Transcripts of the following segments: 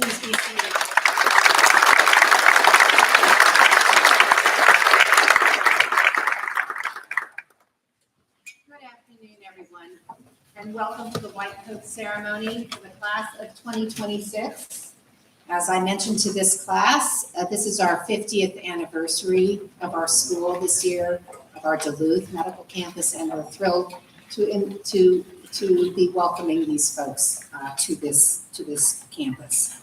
Please be seated. Good afternoon, everyone, and welcome to the White Coat Ceremony for the class of 2026. As I mentioned to this class, this is our 50th anniversary of our school this year, of our Duluth Medical Campus, and we're thrilled to be welcoming these folks to this campus.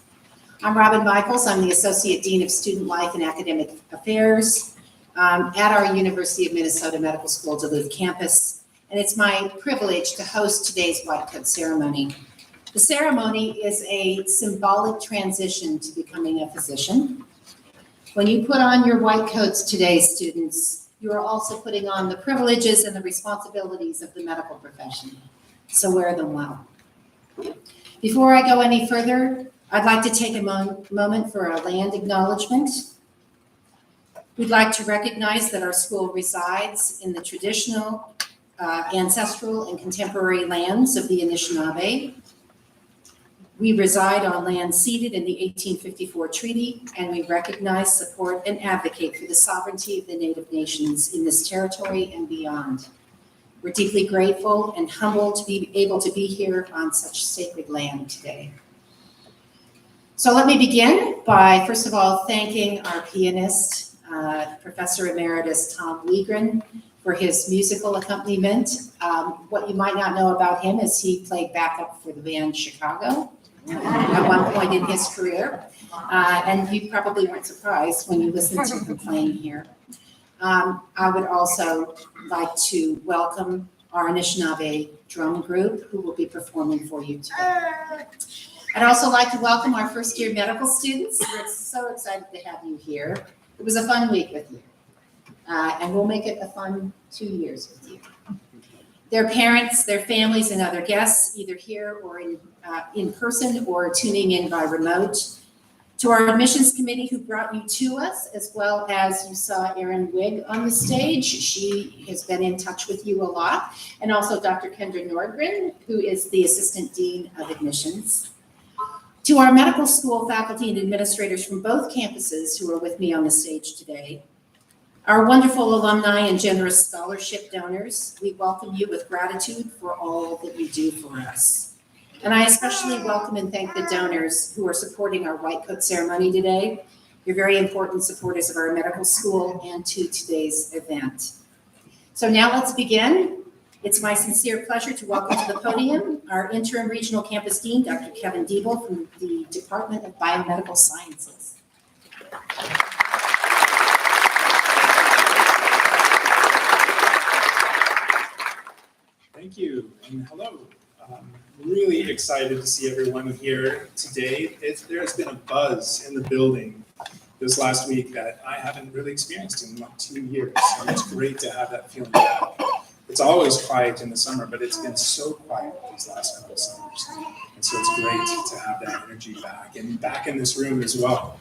I'm Robin Michaels. I'm the Associate Dean of Student Life and Academic Affairs at our University of Minnesota Medical School Duluth campus, and it's my privilege to host today's White Coat ceremony. The ceremony is a symbolic transition to becoming a physician. When you put on your white coats today, students, you are also putting on the privileges and the responsibilities of the medical profession. So wear them well. Before I go any further, I'd like to take a moment for a land acknowledgement. We'd like to recognize that our school resides in the traditional, ancestral, and contemporary lands of the Anishinaabe. We reside on land ceded in the 1854 treaty, and we recognize, support, and advocate for the sovereignty of the Native nations in this territory and beyond. We're deeply grateful and humbled to be able to be here on such sacred land today. So let me begin by, first of all, thanking our pianist, Professor Emeritus Tom Wiegren, for his musical accompaniment. What you might not know about him is he played backup for the band Chicago at one point in his career, and you probably weren't surprised when you listened to him playing here. I would also like to welcome our Anishinaabe drum group who will be performing for you today. I'd also like to welcome our first year medical students. We're so excited to have you here. It was a fun week with you, and we'll make it a fun 2 years with you. Their parents, their families, and other guests, either here or in person or tuning in by remote. To our admissions committee who brought you to us, as well as you saw Erin Wigg on the stage. She has been in touch with you a lot. And also Dr. Kendra Nordgren, who is the Assistant Dean of Admissions. To our medical school faculty and administrators from both campuses who are with me on the stage today. Our wonderful alumni and generous scholarship donors, we welcome you with gratitude for all that you do for us. And I especially welcome and thank the donors who are supporting our White Coat ceremony today. You're very important supporters of our medical school and to today's event. So now let's begin. It's my sincere pleasure to welcome to the podium our interim regional campus dean, Dr. Kevin Diebel from the Department of Biomedical Sciences. Thank you, and hello. Really excited to see everyone here today. There has been a buzz in the building this last week that I haven't really experienced in like 2 years, and it's great to have that feeling back. It's always quiet in the summer, but it's been so quiet these last couple of summers, and so it's great to have that energy back, and back in this room as well.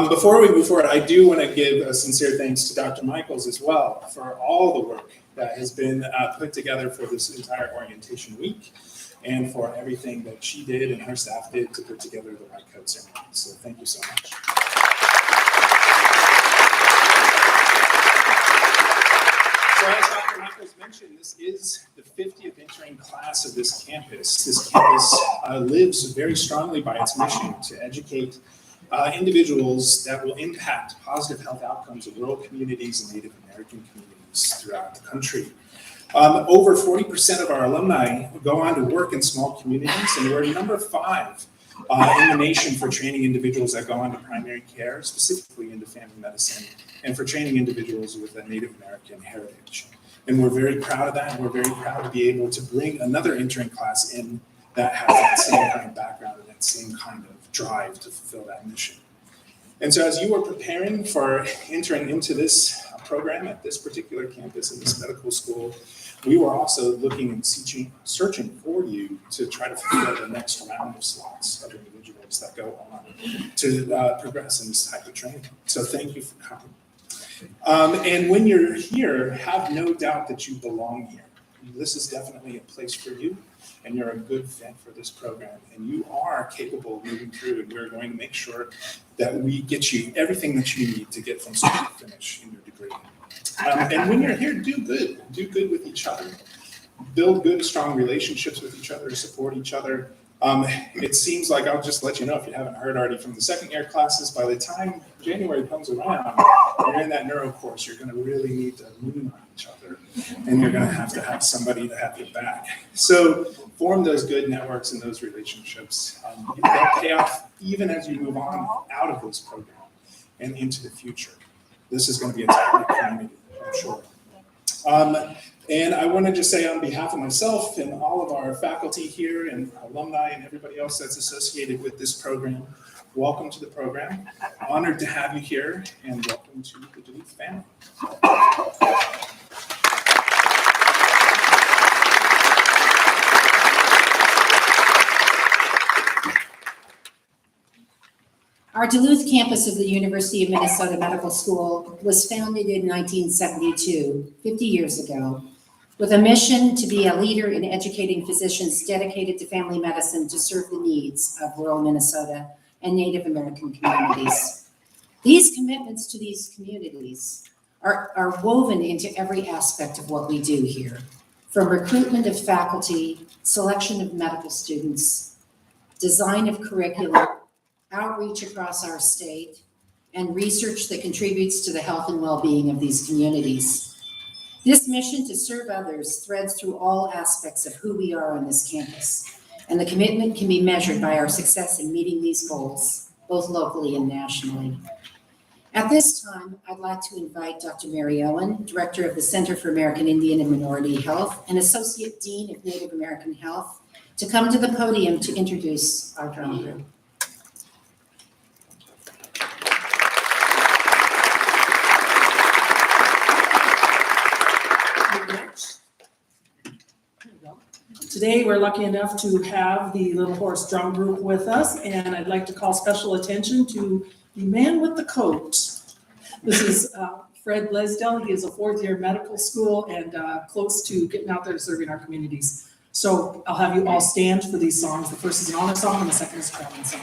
Before we move forward, I do want to give a sincere thanks to Dr. Michaels as well for all the work that has been put together for this entire orientation week and for everything that she did and her staff did to put together the White Coat ceremony. So thank you so much. So as Dr. Michaels mentioned, this is the 50th entering class of this campus. This campus lives very strongly by its mission to educate individuals that will impact positive health outcomes of rural communities and Native American communities throughout the country. Over 40% of our alumni go on to work in small communities, and we're number 5 in the nation for training individuals that go on to primary care, specifically into family medicine, and for training individuals with a Native American heritage. And we're very proud of that, and we're very proud to be able to bring another entering class in that has that same kind of background and that same kind of drive to fulfill that mission. And so as you were preparing for entering into this program at this particular campus in this medical school, we were also looking and searching for you to try to fulfill the next round of slots of individuals that go on to progress in this type of training. So thank you for coming. And when you're here, have no doubt that you belong here. This is definitely a place for you, and you're a good fit for this program, and you are capable of moving through, and we're going to make sure that we get you everything that you need to get from start to finish in your degree. And when you're here, do good with each other. Build good, strong relationships with each other, support each other, It seems like, I'll just let you know if you haven't heard already from the second year classes, by the time January comes around, you're in that neuro course, you're gonna really need to lean on each other, and you're gonna have to have somebody to have your back. So form those good networks and those relationships. They'll pay off even as you move on out of this program and into the future. This is gonna be a tight community, I'm sure. And I want to just say on behalf of myself and all of our faculty here and alumni and everybody else that's associated with this program, welcome to the program. Honored to have you here, and welcome to the Duluth family. Our Duluth campus of the University of Minnesota Medical School was founded in 1972, 50 years ago, with a mission to be a leader in educating physicians dedicated to family medicine to serve the needs of rural Minnesota and Native American communities. These commitments to these communities are woven into every aspect of what we do here, from recruitment of faculty, selection of medical students, design of curriculum, outreach across our state, and research that contributes to the health and well-being of these communities. This mission to serve others threads through all aspects of who we are on this campus, and the commitment can be measured by our success in meeting these goals, both locally and nationally. At this time, I'd like to invite Dr. Mary Owen, Director of the Center for American Indian and Minority Health and Associate Dean of Native American Health, to come to the podium to introduce our drum group. Today, we're lucky enough to have the Little Horse Drum Group with us, and I'd like to call special attention to the man with the coat. This is Fred Lesdell. He is a fourth-year medical school and close to getting out there serving our communities. So I'll have you all stand for these songs. The first is an honor song, and the second is a crowning song.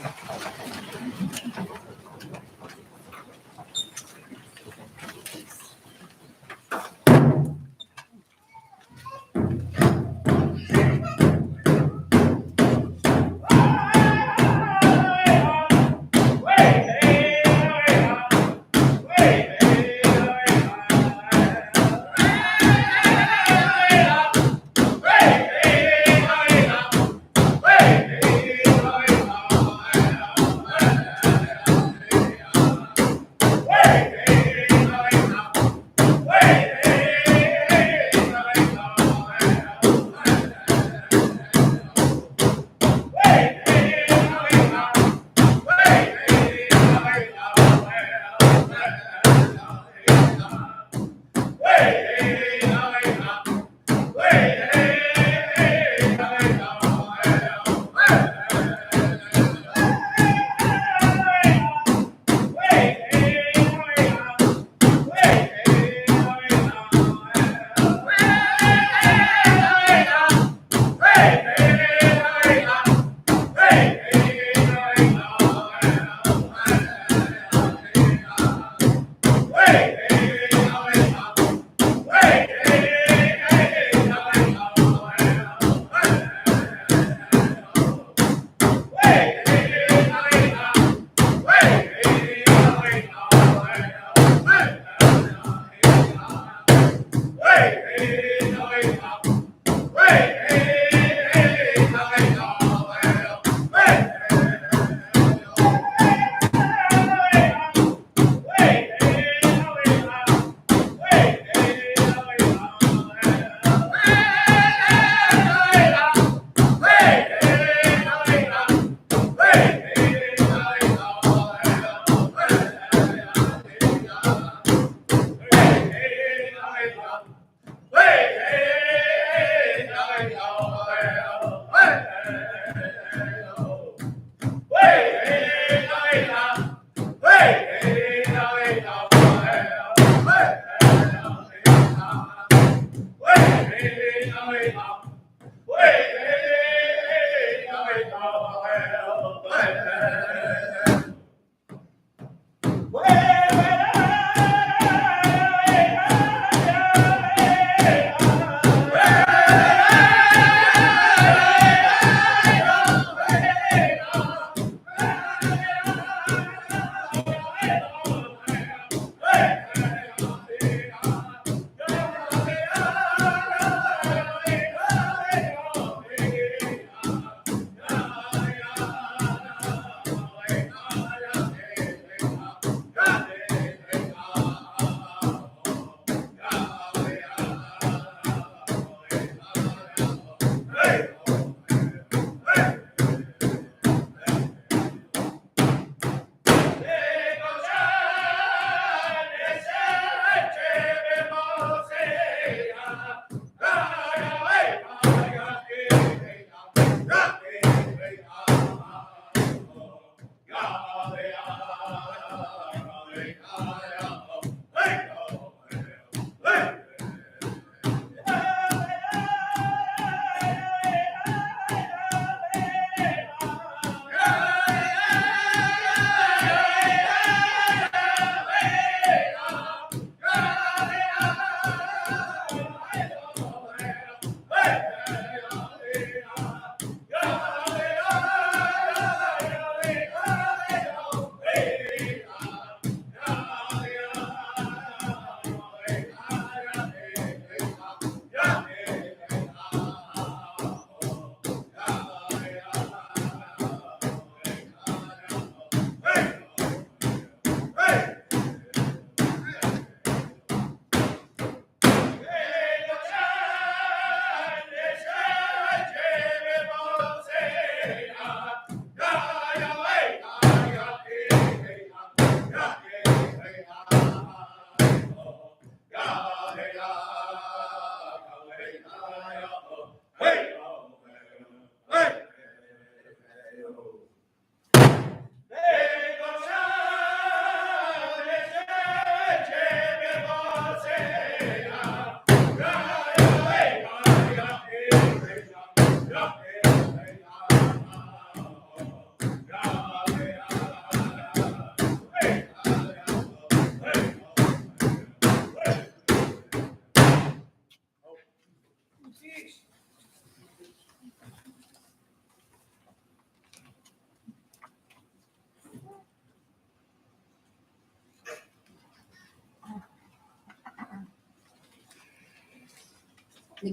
Hey!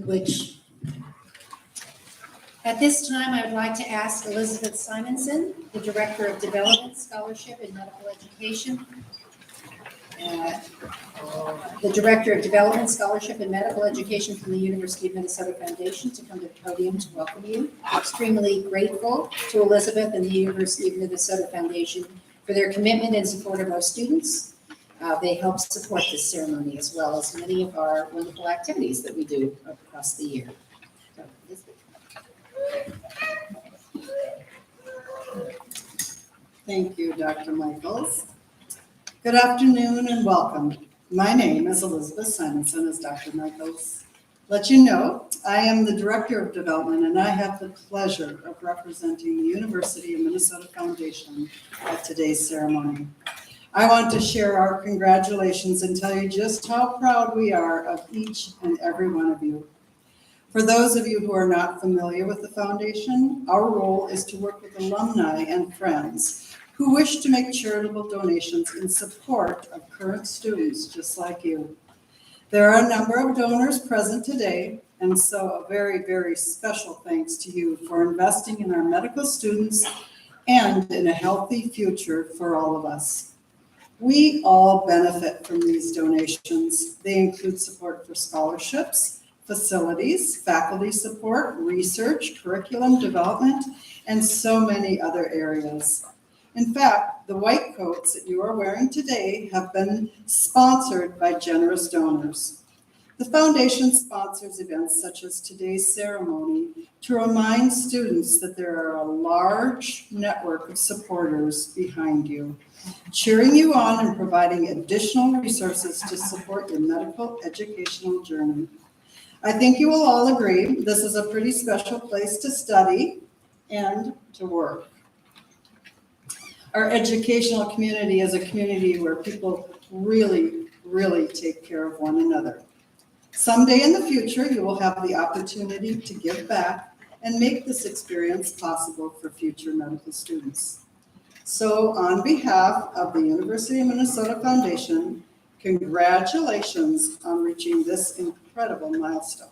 Which, at this time, I would like to ask Elizabeth Simonson, the Director of Development, Scholarship, and Medical Education. The Director of Development, Scholarship, and Medical Education from the University of Minnesota Foundation to come to the podium to welcome you. I'm extremely grateful to Elizabeth and the University of Minnesota Foundation for their commitment and support of our students. They help support this ceremony as well as many of our wonderful activities that we do across the year. So, Elizabeth. Thank you, Dr. Michaels. Good afternoon and welcome. My name is Elizabeth Simonson, as Dr. Michaels let you know. I am the Director of Development, and I have the pleasure of representing the University of Minnesota Foundation at today's ceremony. I want to share our congratulations and tell you just how proud we are of each and every one of you. For those of you who are not familiar with the foundation, our role is to work with alumni and friends who wish to make charitable donations in support of current students just like you. There are a number of donors present today, and so a very, very special thanks to you for investing in our medical students and in a healthy future for all of us. We all benefit from these donations. They include support for scholarships, facilities, faculty support, research, curriculum development, and so many other areas. In fact, the white coats that you are wearing today have been sponsored by generous donors. The foundation sponsors events such as today's ceremony to remind students that there are a large network of supporters behind you, cheering you on and providing additional resources to support your medical educational journey. I think you will all agree this is a pretty special place to study and to work. Our educational community is a community where people really, really take care of one another. Someday in the future, you will have the opportunity to give back and make this experience possible for future medical students. So on behalf of the University of Minnesota Foundation, congratulations on reaching this incredible milestone.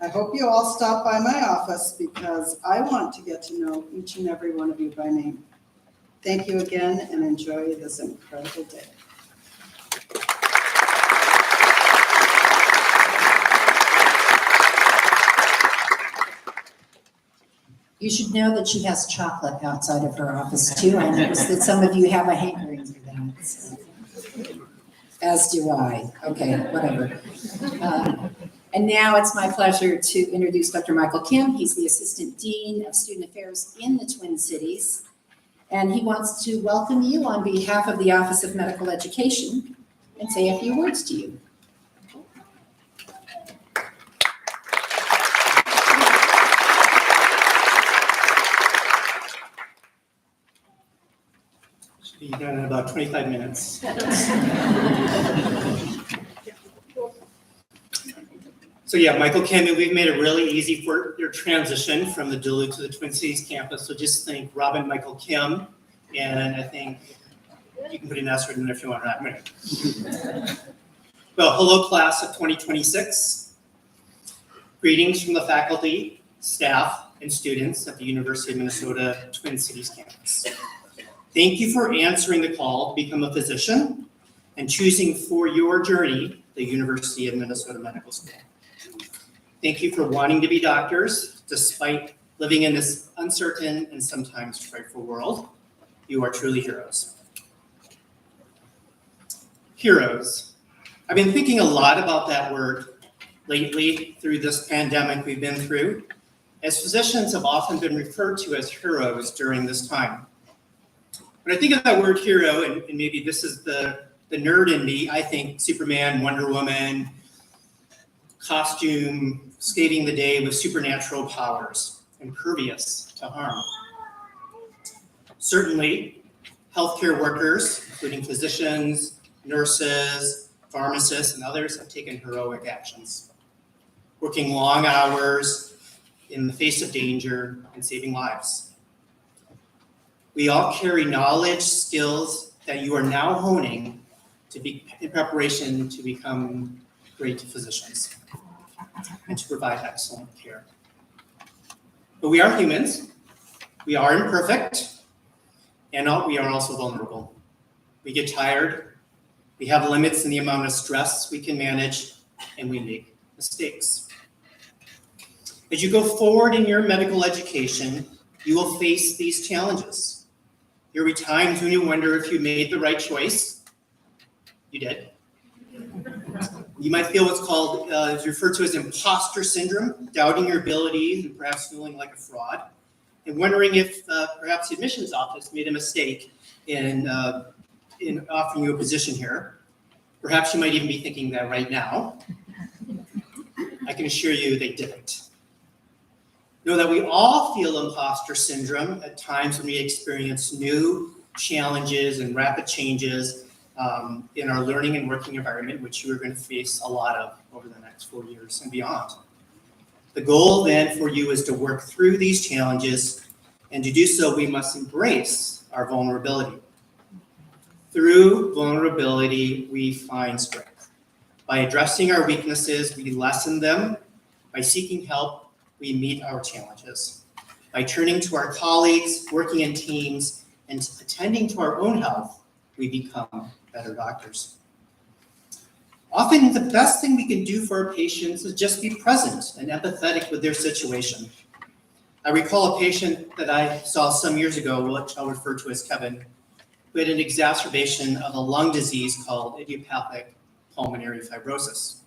I hope you all stop by my office because I want to get to know each and every one of you by name. Thank you again and enjoy this incredible day. You should know that she has chocolate outside of her office too. I noticed that some of you have a hankering for that. So. As do I. Okay, whatever. And now it's my pleasure to introduce Dr. Michael Kim. He's the Assistant Dean of Student Affairs in the Twin Cities. And he wants to welcome you on behalf of the Office of Medical Education and say a few words to you. Be done in about 25 minutes. So yeah, Michael Kim, and we've made it really easy for your transition from the Duluth to the Twin Cities campus. So just think Robin Michael Kim, and I think you can put an asterisk in there if you want. Right? Well, hello class of 2026. Greetings from the faculty, staff, and students at the University of Minnesota Twin Cities campus. Thank you for answering the call to become a physician and choosing for your journey the University of Minnesota Medical School. Thank you for wanting to be doctors despite living in this uncertain and sometimes frightful world. You are truly heroes. Heroes. I've been thinking a lot about that word lately through this pandemic we've been through, as physicians have often been referred to as heroes during this time. When I think of that word hero, and maybe this is the nerd in me, I think Superman, Wonder Woman, costume, saving the day with supernatural powers, impervious to harm. Certainly, healthcare workers, including physicians, nurses, pharmacists, and others have taken heroic actions. working long hours in the face of danger and saving lives. We all carry knowledge, skills that you are now honing to be in preparation to become great physicians and to provide excellent care. But we are humans, we are imperfect, and we are also vulnerable. We get tired, we have limits in the amount of stress we can manage, and we make mistakes. As you go forward in your medical education, you will face these challenges. There will be times when you wonder if you made the right choice. You did. You might feel what's called, it's referred to as imposter syndrome, doubting your abilities and perhaps feeling like a fraud, and wondering if perhaps the admissions office made a mistake in offering you a position here. Perhaps you might even be thinking that right now. I can assure you they didn't. Know that we all feel imposter syndrome at times when we experience new challenges and rapid changes in our learning and working environment, which you are going to face a lot of over the next 4 years and beyond. The goal then for you is to work through these challenges, and to do so, we must embrace our vulnerability. Through vulnerability, we find strength. By addressing our weaknesses, we lessen them. By seeking help, we meet our challenges. By turning to our colleagues, working in teams, and attending to our own health, we become better doctors. Often, the best thing we can do for our patients is just be present and empathetic with their situation. I recall a patient that I saw some years ago, which I'll refer to as Kevin, who had an exacerbation of a lung disease called idiopathic pulmonary fibrosis.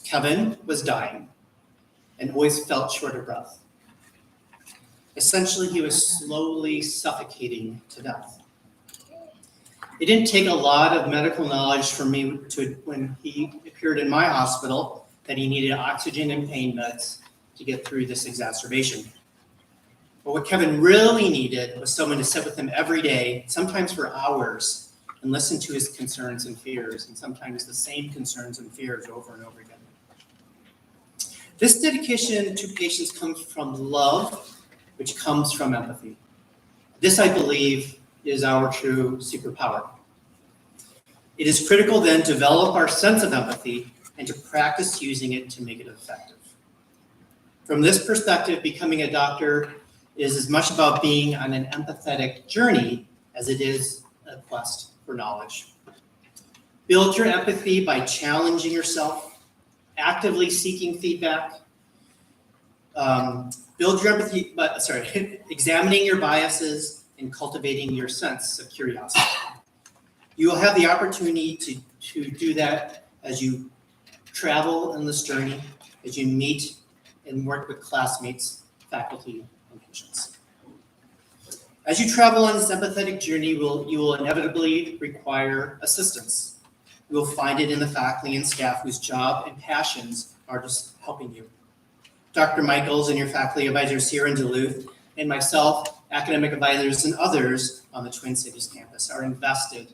Kevin was dying and always felt short of breath. Essentially, he was slowly suffocating to death. It didn't take a lot of medical knowledge for me when he appeared in my hospital that he needed oxygen and pain meds to get through this exacerbation. But what Kevin really needed was someone to sit with him every day, sometimes for hours, and listen to his concerns and fears, and sometimes the same concerns and fears over and over again. This dedication to patients comes from love, which comes from empathy. This, I believe, is our true superpower. It is critical then to develop our sense of empathy and to practice using it to make it effective. From this perspective, becoming a doctor is as much about being on an empathetic journey as it is a quest for knowledge. Build your empathy by challenging yourself, actively seeking feedback. Build your empathy, examining your biases and cultivating your sense of curiosity. You will have the opportunity to do that as you travel on this journey, as you meet and work with classmates, faculty, and patients. As you travel on this empathetic journey, you will inevitably require assistance. You will find it in the faculty and staff whose job and passions are just helping you. Dr. Michaels and your faculty advisors here in Duluth, and myself, academic advisors, and others on the Twin Cities campus are invested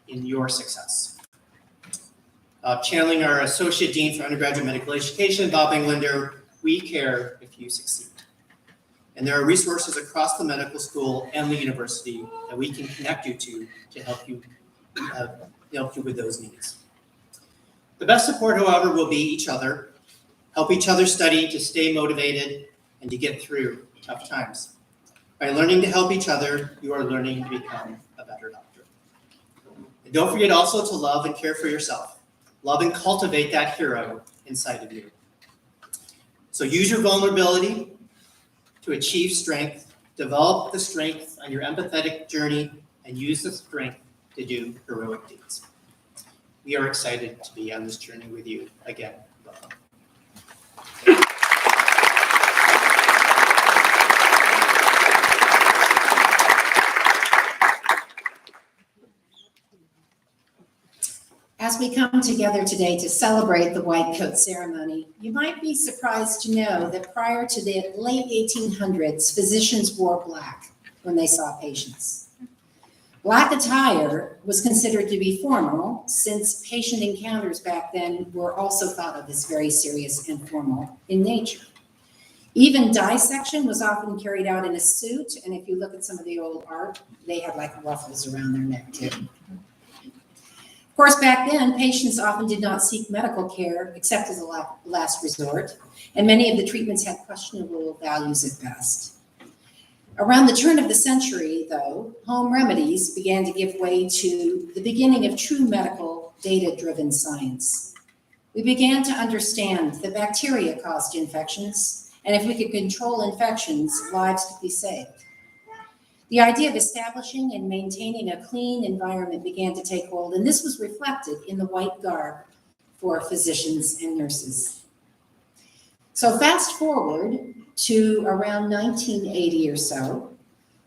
in your success. Channeling our Associate Dean for Undergraduate Medical Education, Bob Englander, we care if you succeed. And there are resources across the medical school and the university that we can connect you to help you with those needs. The best support, however, will be each other. Help each other study to stay motivated and to get through tough times. By learning to help each other, you are learning to become a better doctor. And don't forget also to love and care for yourself. Love and cultivate that hero inside of you. So use your vulnerability to achieve strength, develop the strength on your empathetic journey, and use the strength to do heroic deeds. We are excited to be on this journey with you again. Welcome. As we come together today to celebrate the white coat ceremony, you might be surprised to know that prior to the late 1800s, physicians wore black when they saw patients. Black attire was considered to be formal, since patient encounters back then were also thought of as very serious and formal in nature. Even dissection was often carried out in a suit, and if you look at some of the old art, they had like ruffles around their neck too. Of course, back then, patients often did not seek medical care except as a last resort, and many of the treatments had questionable values at best. Around the turn of the century, though, home remedies began to give way to the beginning of true medical data-driven science. We began to understand that bacteria caused infections, and if we could control infections, lives could be saved. The idea of establishing and maintaining a clean environment began to take hold, and this was reflected in the white garb for physicians and nurses. So fast forward to around 1980 or so,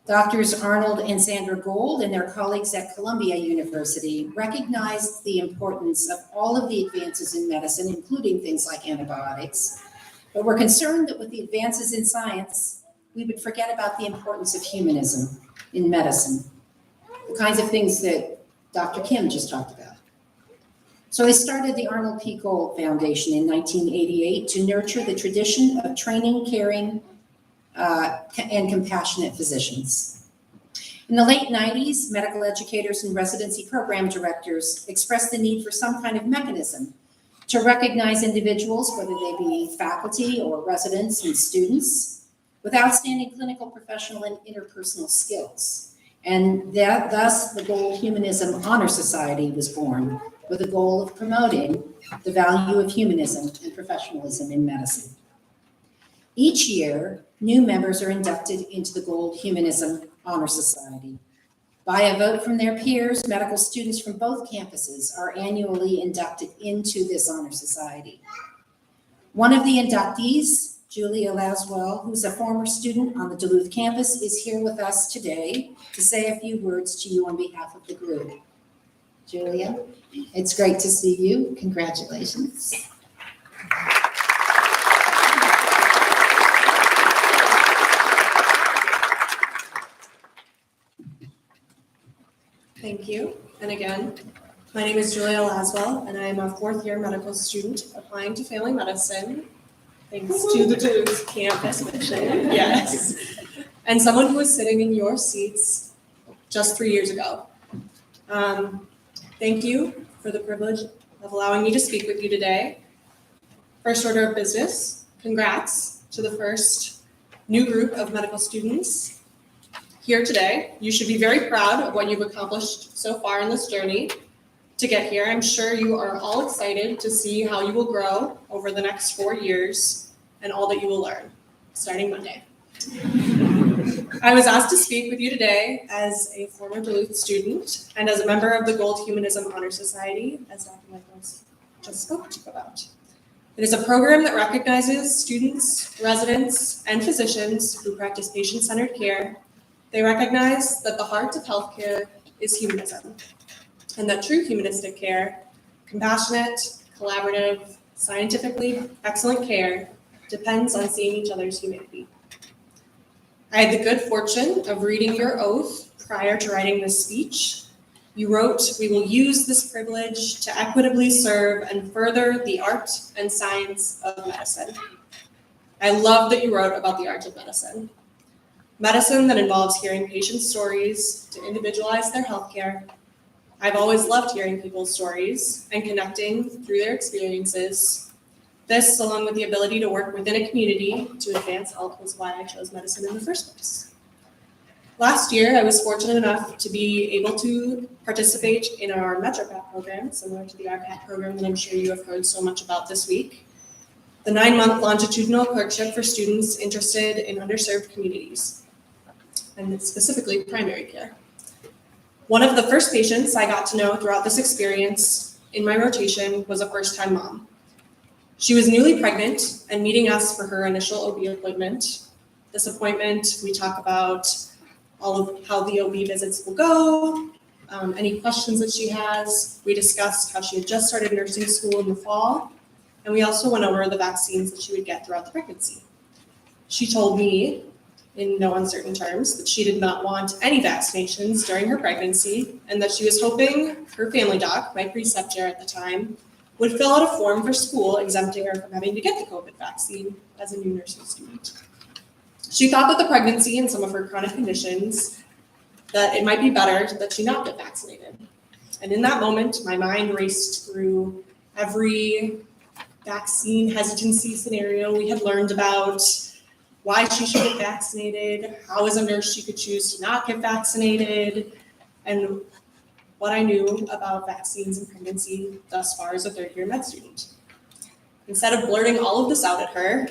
Doctors Arnold and Sandra Gold and their colleagues at Columbia University recognized the importance of all of the advances in medicine, including things like antibiotics, but were concerned that with the advances in science, we would forget about the importance of humanism in medicine, the kinds of things that Dr. Kim just talked about. So they started the Arnold P. Gold Foundation in 1988 to nurture the tradition of training, caring, and compassionate physicians. In the late 90s, medical educators and residency program directors expressed the need for some kind of mechanism to recognize individuals, whether they be faculty or residents and students, with outstanding clinical, professional, and interpersonal skills. And thus, the Gold Humanism Honor Society was born, with the goal of promoting the value of humanism and professionalism in medicine. Each year, new members are inducted into the Gold Humanism Honor Society. By a vote from their peers, medical students from both campuses are annually inducted into this honor society. One of the inductees, Julia Laswell, who's a former student on the Duluth campus, is here with us today to say a few words to you on behalf of the group. Julia, it's great to see you. Congratulations. Thank you. And again, my name is Julia Laswell, and I am a fourth-year medical student applying to family medicine, thanks to the Duluth campus mission, yes. And someone who was sitting in your seats just 3 years ago. Thank you for the privilege of allowing me to speak with you today. First order of business, congrats to the first new group of medical students here today. You should be very proud of what you've accomplished so far in this journey to get here. I'm sure you are all excited to see how you will grow over the next 4 years and all that you will learn, starting Monday. I was asked to speak with you today as a former Duluth student and as a member of the Gold Humanism Honor Society, as Dr. Michaels just spoke about. It is a program that recognizes students, residents, and physicians who practice patient-centered care. They recognize that the heart of healthcare is humanism, and that true humanistic care, compassionate, collaborative, scientifically excellent care, depends on seeing each other's humanity. I had the good fortune of reading your oath prior to writing this speech. You wrote, "We will use this privilege to equitably serve and further the art and science of medicine." I love that you wrote about the art of medicine. Medicine that involves hearing patients' stories to individualize their healthcare. I've always loved hearing people's stories and connecting through their experiences. This, along with the ability to work within a community to advance health, was why I chose medicine in the first place. Last year, I was fortunate enough to be able to participate in our MetroCap program, similar to the RCAP program that I'm sure you have heard so much about this week. The 9-month longitudinal clerkship for students interested in underserved communities, and specifically primary care. One of the first patients I got to know throughout this experience in my rotation was a first-time mom. She was newly pregnant and meeting us for her initial OB appointment. This appointment, we talk about all of how the OB visits will go, any questions that she has. We discussed how she had just started nursing school in the fall, and we also went over the vaccines that she would get throughout the pregnancy. She told me in no uncertain terms, that she did not want any vaccinations during her pregnancy, and that she was hoping her family doc, my preceptor at the time, would fill out a form for school exempting her from having to get the COVID vaccine as a new nursing student. She thought that the pregnancy and some of her chronic conditions, that it might be better that she not get vaccinated. And in that moment, my mind raced through every vaccine hesitancy scenario we had learned about, why she should get vaccinated, how as a nurse she could choose to not get vaccinated, and what I knew about vaccines and pregnancy thus far as a third-year med student. Instead of blurting all of this out at her,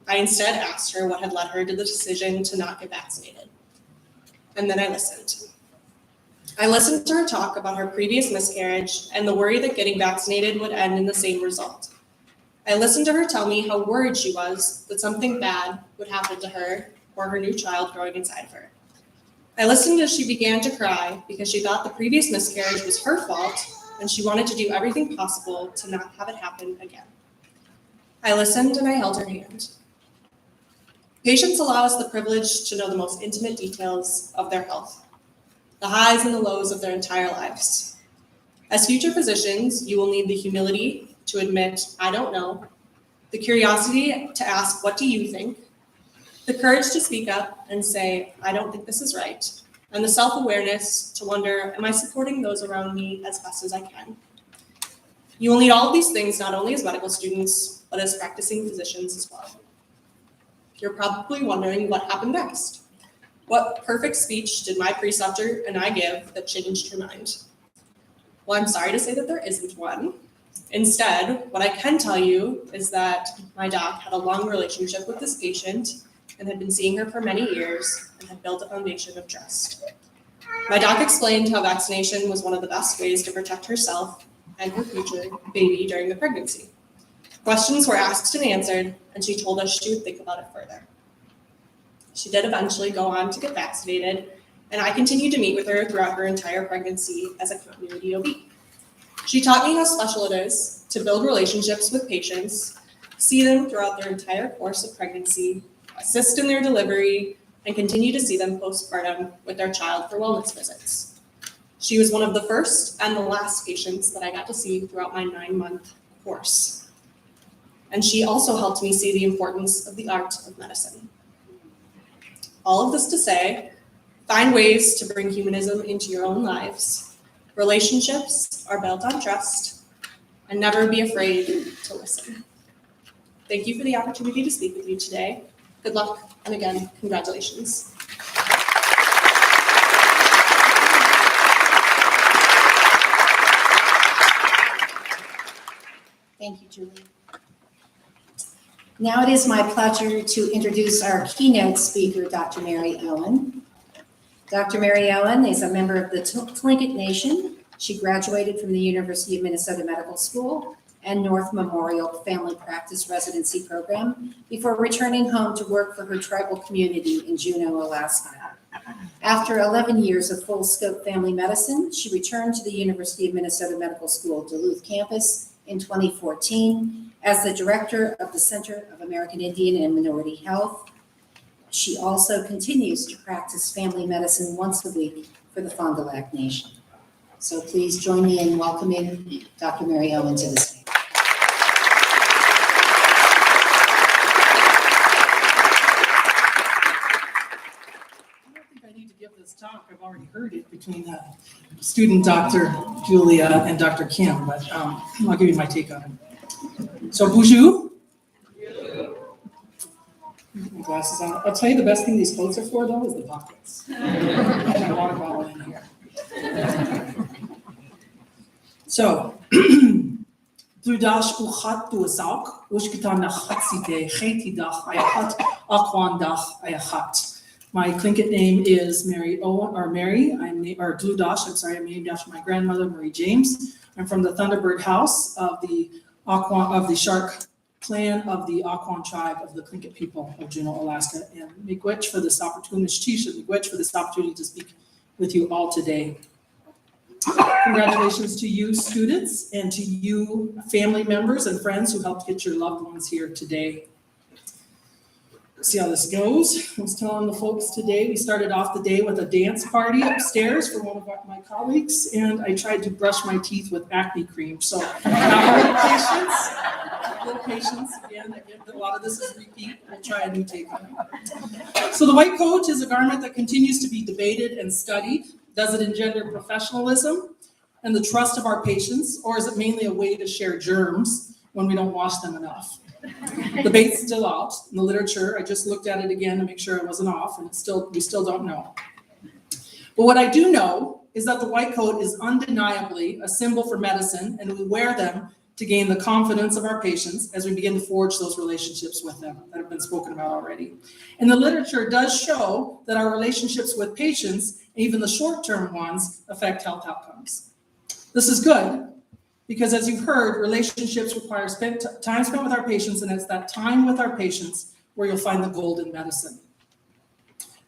I instead asked her what had led her to the decision to not get vaccinated. And then I listened. I listened to her talk about her previous miscarriage and the worry that getting vaccinated would end in the same result. I listened to her tell me how worried she was that something bad would happen to her or her new child growing inside of her. I listened as she began to cry because she thought the previous miscarriage was her fault and she wanted to do everything possible to not have it happen again. I listened and I held her hand. Patients allow us the privilege to know the most intimate details of their health, the highs and the lows of their entire lives. As future physicians, you will need the humility to admit, I don't know, the curiosity to ask, what do you think, the courage to speak up and say, I don't think this is right, and the self-awareness to wonder, am I supporting those around me as best as I can? You will need all of these things not only as medical students, but as practicing physicians as well. You're probably wondering what happened next. What perfect speech did my preceptor and I give that changed her mind? Well, I'm sorry to say that there isn't one. Instead, what I can tell you is that my doc had a long relationship with this patient and had been seeing her for many years and had built a foundation of trust. My doc explained how vaccination was one of the best ways to protect herself and her future baby during the pregnancy. Questions were asked and answered, and she told us she would think about it further. She did eventually go on to get vaccinated, and I continued to meet with her throughout her entire pregnancy as a continuity OB. She taught me how special it is to build relationships with patients, see them throughout their entire course of pregnancy, assist in their delivery, and continue to see them postpartum with their child for wellness visits. She was one of the first and the last patients that I got to see throughout my 9-month course. And she also helped me see the importance of the art of medicine. All of this to say, find ways to bring humanism into your own lives. Relationships are built on trust, and never be afraid to listen. Thank you for the opportunity to speak with you today. Good luck, and again, congratulations. Thank you, Julie. Now it is my pleasure to introduce our keynote speaker, Dr. Mary Owen. Dr. Mary Owen is a member of the Tlingit Nation. She graduated from the University of Minnesota Medical School and North Memorial Family Practice Residency Program before returning home to work for her tribal community in Juneau, Alaska. After 11 years of full-scope family medicine, she returned to the University of Minnesota Medical School Duluth campus in 2014 as the director of the Center of American Indian and Minority Health. She also continues to practice family medicine once a week for the Fond du Lac Nation. So please join me in welcoming Dr. Mary Owen to the stage. I don't think I need to give this talk. I've already heard it between student Dr. Julia and Dr. Kim, but I'll give you my take on it. So, bonjour. My glasses on. I'll tell you the best thing these clothes are for, though, is the pockets. And my water bottle in here. So, Dudash uchat duasauk, ushkitan nachatsite, chetidach ayachat, akwandach ayachat. My Tlingit name is Mary Owen, or Mary. Or Dudash. I'm sorry. I'm named after my grandmother, Marie James. I'm from the Thunderbird House of the Shark clan of the Aquan tribe of the Tlingit people of Juneau, Alaska, and miigwech for this opportunity to speak with you all today. Congratulations to you students and to you family members and friends who helped get your loved ones here today. See how this goes. I was telling the folks today, we started off the day with a dance party upstairs for one of my colleagues, and I tried to brush my teeth with acne cream. So a little patience. Again, a lot of this is repeat. We'll try a new take on it. So the white coat is a garment that continues to be debated and studied. Does it engender professionalism and the trust of our patients, or is it mainly a way to share germs when we don't wash them enough? The debate's still out in the literature. I just looked at it again to make sure I wasn't off, and we still don't know. But what I do know is that the white coat is undeniably a symbol for medicine, and we wear them to gain the confidence of our patients as we begin to forge those relationships with them that have been spoken about already. And the literature does show that our relationships with patients, even the short-term ones, affect health outcomes. This is good, because as you've heard, relationships require time spent with our patients, and it's that time with our patients where you'll find the gold in medicine.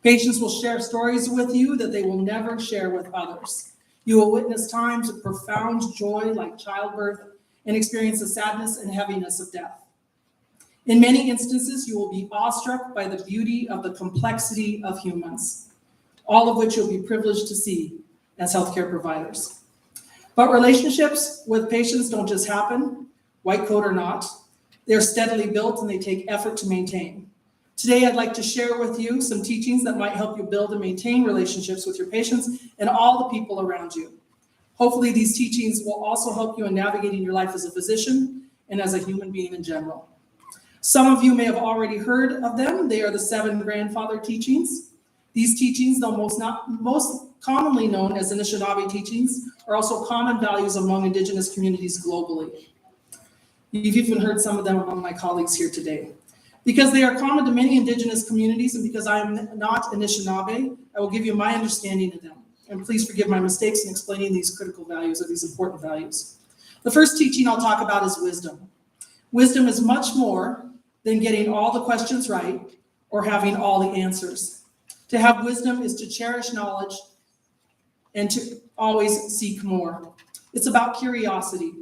Patients will share stories with you that they will never share with others. You will witness times of profound joy like childbirth and experience the sadness and heaviness of death. In many instances, you will be awestruck by the beauty of the complexity of humans, all of which you'll be privileged to see as healthcare providers. But relationships with patients don't just happen, white coat or not. They're steadily built and they take effort to maintain. Today, I'd like to share with you some teachings that might help you build and maintain relationships with your patients and all the people around you. Hopefully, these teachings will also help you in navigating your life as a physician and as a human being in general. Some of you may have already heard of them. They are the 7 grandfather teachings. These teachings, though most commonly known as Anishinaabe teachings, are also common values among Indigenous communities globally. You've even heard some of them among my colleagues here today. Because they are common to many Indigenous communities, and because I am not Anishinaabe, I will give you my understanding of them. And please forgive my mistakes in explaining these critical values or these important values. The first teaching I'll talk about is wisdom. Wisdom is much more than getting all the questions right or having all the answers. To have wisdom is to cherish knowledge and to always seek more. It's about curiosity,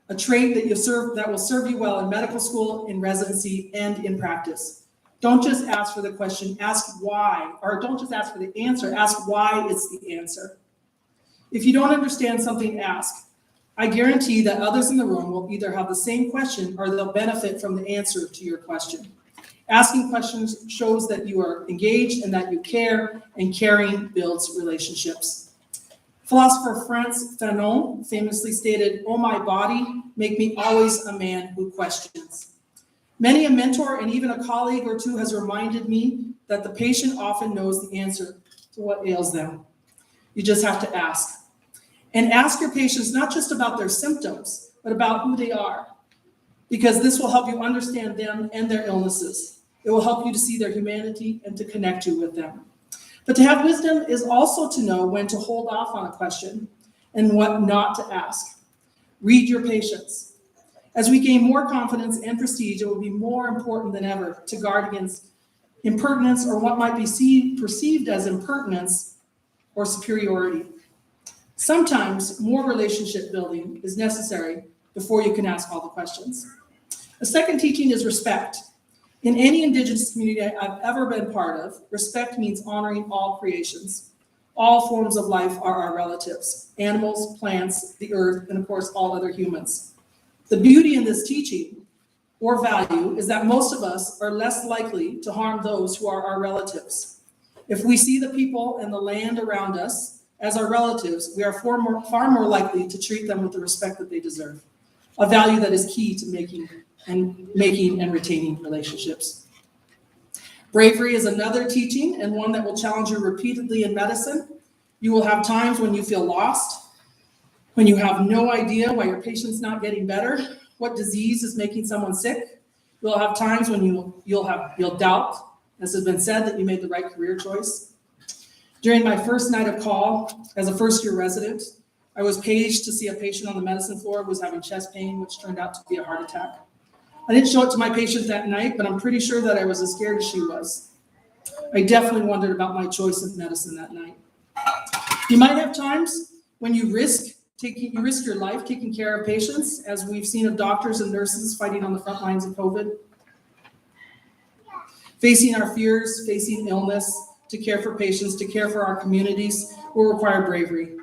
a trait that will serve you well in medical school, in residency, and in practice. Don't just ask for the question, ask why, or don't just ask for the answer, ask why it's the answer. If you don't understand something, ask. I guarantee that others in the room will either have the same question or they'll benefit from the answer to your question. Asking questions shows that you are engaged and that you care, and caring builds relationships. Philosopher Frantz Fanon famously stated, "Oh, my body, make me always a man who questions." Many a mentor and even a colleague or two has reminded me that the patient often knows the answer to what ails them. You just have to ask. And ask your patients not just about their symptoms, but about who they are, because this will help you understand them and their illnesses. It will help you to see their humanity and to connect you with them. But to have wisdom is also to know when to hold off on a question and what not to ask. Read your patients. As we gain more confidence and prestige, it will be more important than ever to guard against impertinence or what might be perceived as impertinence or superiority. Sometimes more relationship building is necessary before you can ask all the questions. The second teaching is respect. In any Indigenous community I've ever been part of, respect means honoring all creations. All forms of life are our relatives: animals, plants, the earth, and of course, all other humans. The beauty in this teaching or value is that most of us are less likely to harm those who are our relatives. If we see the people and the land around us as our relatives, we are far more likely to treat them with the respect that they deserve, a value that is key to making and retaining relationships. Bravery is another teaching, and one that will challenge you repeatedly in medicine. You will have times when you feel lost, when you have no idea why your patient's not getting better, what disease is making someone sick. You'll have times when you'll doubt, as has been said, that you made the right career choice. During my first night of call as a first-year resident, I was paged to see a patient on the medicine floor who was having chest pain, which turned out to be a heart attack. I didn't show it to my patient that night, but I'm pretty sure that I was as scared as she was. I definitely wondered about my choice of medicine that night. You might have times when you risk your life taking care of patients, as we've seen of doctors and nurses fighting on the front lines of COVID. Facing our fears, facing illness, to care for patients, to care for our communities will require bravery.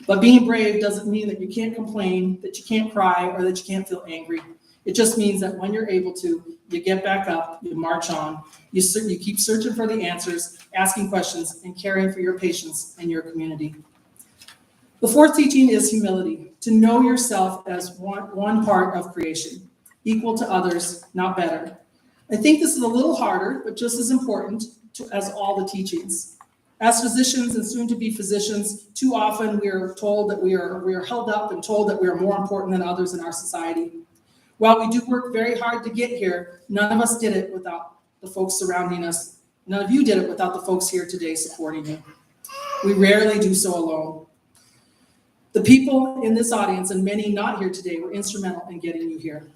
But being brave doesn't mean that you can't complain, that you can't cry, or that you can't feel angry. It just means that when you're able to, you get back up, you march on, you keep searching for the answers, asking questions, and caring for your patients and your community. The fourth teaching is humility, to know yourself as one part of creation, equal to others, not better. I think this is a little harder, but just as important as all the teachings. As physicians and soon-to-be physicians, too often we are told that we are held up and told that we are more important than others in our society. While we do work very hard to get here, none of us did it without the folks surrounding us. None of you did it without the folks here today supporting you. We rarely do so alone. The people in this audience and many not here today were instrumental in getting you here.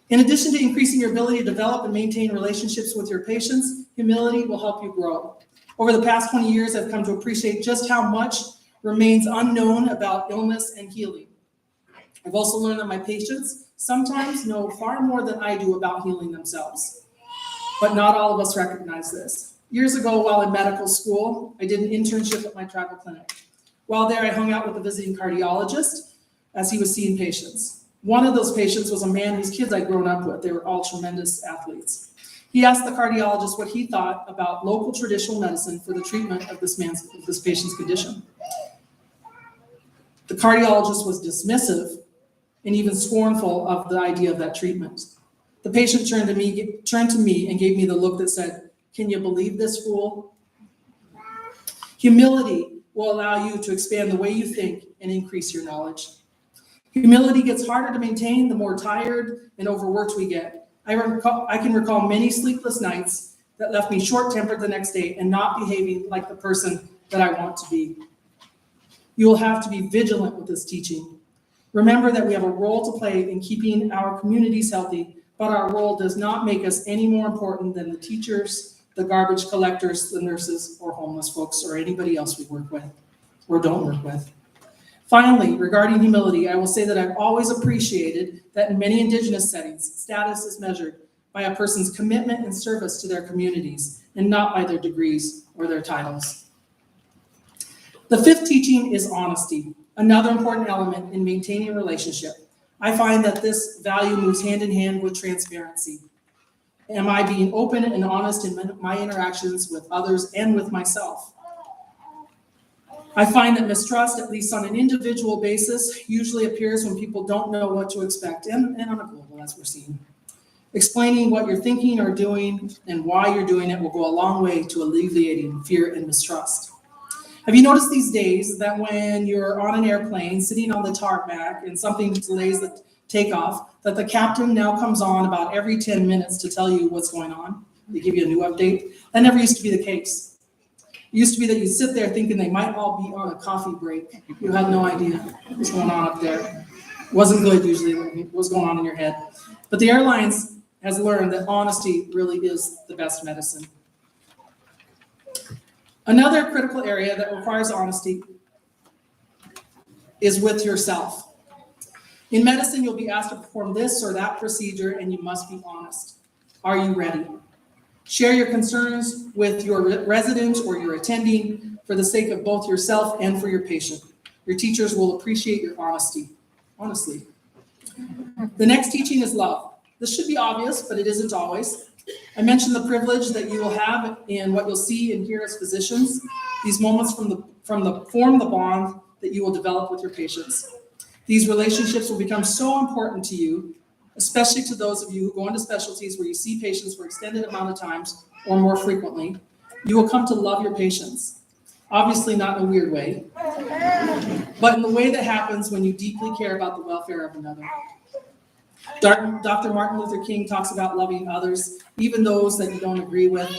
In addition to increasing your ability to develop and maintain relationships with your patients, humility will help you grow. Over the past 20 years, I've come to appreciate just how much remains unknown about illness and healing. I've also learned that my patients sometimes know far more than I do about healing themselves. But not all of us recognize this. Years ago, while in medical school, I did an internship at my tribal clinic. While there, I hung out with a visiting cardiologist as he was seeing patients. One of those patients was a man whose kids I'd grown up with. They were all tremendous athletes. He asked the cardiologist what he thought about local traditional medicine for the treatment of this patient's condition. The cardiologist was dismissive and even scornful of the idea of that treatment. The patient turned to me and gave me the look that said, "Can you believe this fool?" Humility will allow you to expand the way you think and increase your knowledge. Humility gets harder to maintain the more tired and overworked we get. I can recall many sleepless nights that left me short-tempered the next day and not behaving like the person that I want to be. You will have to be vigilant with this teaching. Remember that we have a role to play in keeping our communities healthy, but our role does not make us any more important than the teachers, the garbage collectors, the nurses, or homeless folks, or anybody else we work with or don't work with. Finally, regarding humility, I will say that I've always appreciated that in many Indigenous settings, status is measured by a person's commitment and service to their communities, and not by their degrees or their titles. The fifth teaching is honesty, another important element in maintaining a relationship. I find that this value moves hand in hand with transparency. Am I being open and honest in my interactions with others and with myself? I find that mistrust, at least on an individual basis, usually appears when people don't know what to expect, and on a global, as we're seeing. Explaining what you're thinking or doing and why you're doing it will go a long way to alleviating fear and mistrust. Have you noticed these days that when you're on an airplane sitting on the tarmac and something delays the takeoff, that the captain now comes on about every 10 minutes to tell you what's going on? They give you a new update. That never used to be the case. It used to be that you sit there thinking they might all be on a coffee break. You had no idea what's going on up there. It wasn't good usually what was going on in your head. But the airlines has learned that honesty really is the best medicine. Another critical area that requires honesty is with yourself. In medicine, you'll be asked to perform this or that procedure, and you must be honest. Are you ready? Share your concerns with your resident or your attending for the sake of both yourself and for your patient. Your teachers will appreciate your honesty, honestly. The next teaching is love. This should be obvious, but it isn't always. I mentioned the privilege that you will have in what you'll see and hear as physicians. These moments form the bond that you will develop with your patients. These relationships will become so important to you, especially to those of you who go into specialties where you see patients for extended amount of times or more frequently. You will come to love your patients. Obviously not in a weird way, but in the way that happens when you deeply care about the welfare of another. Dr. Martin Luther King talks about loving others, even those that you don't agree with.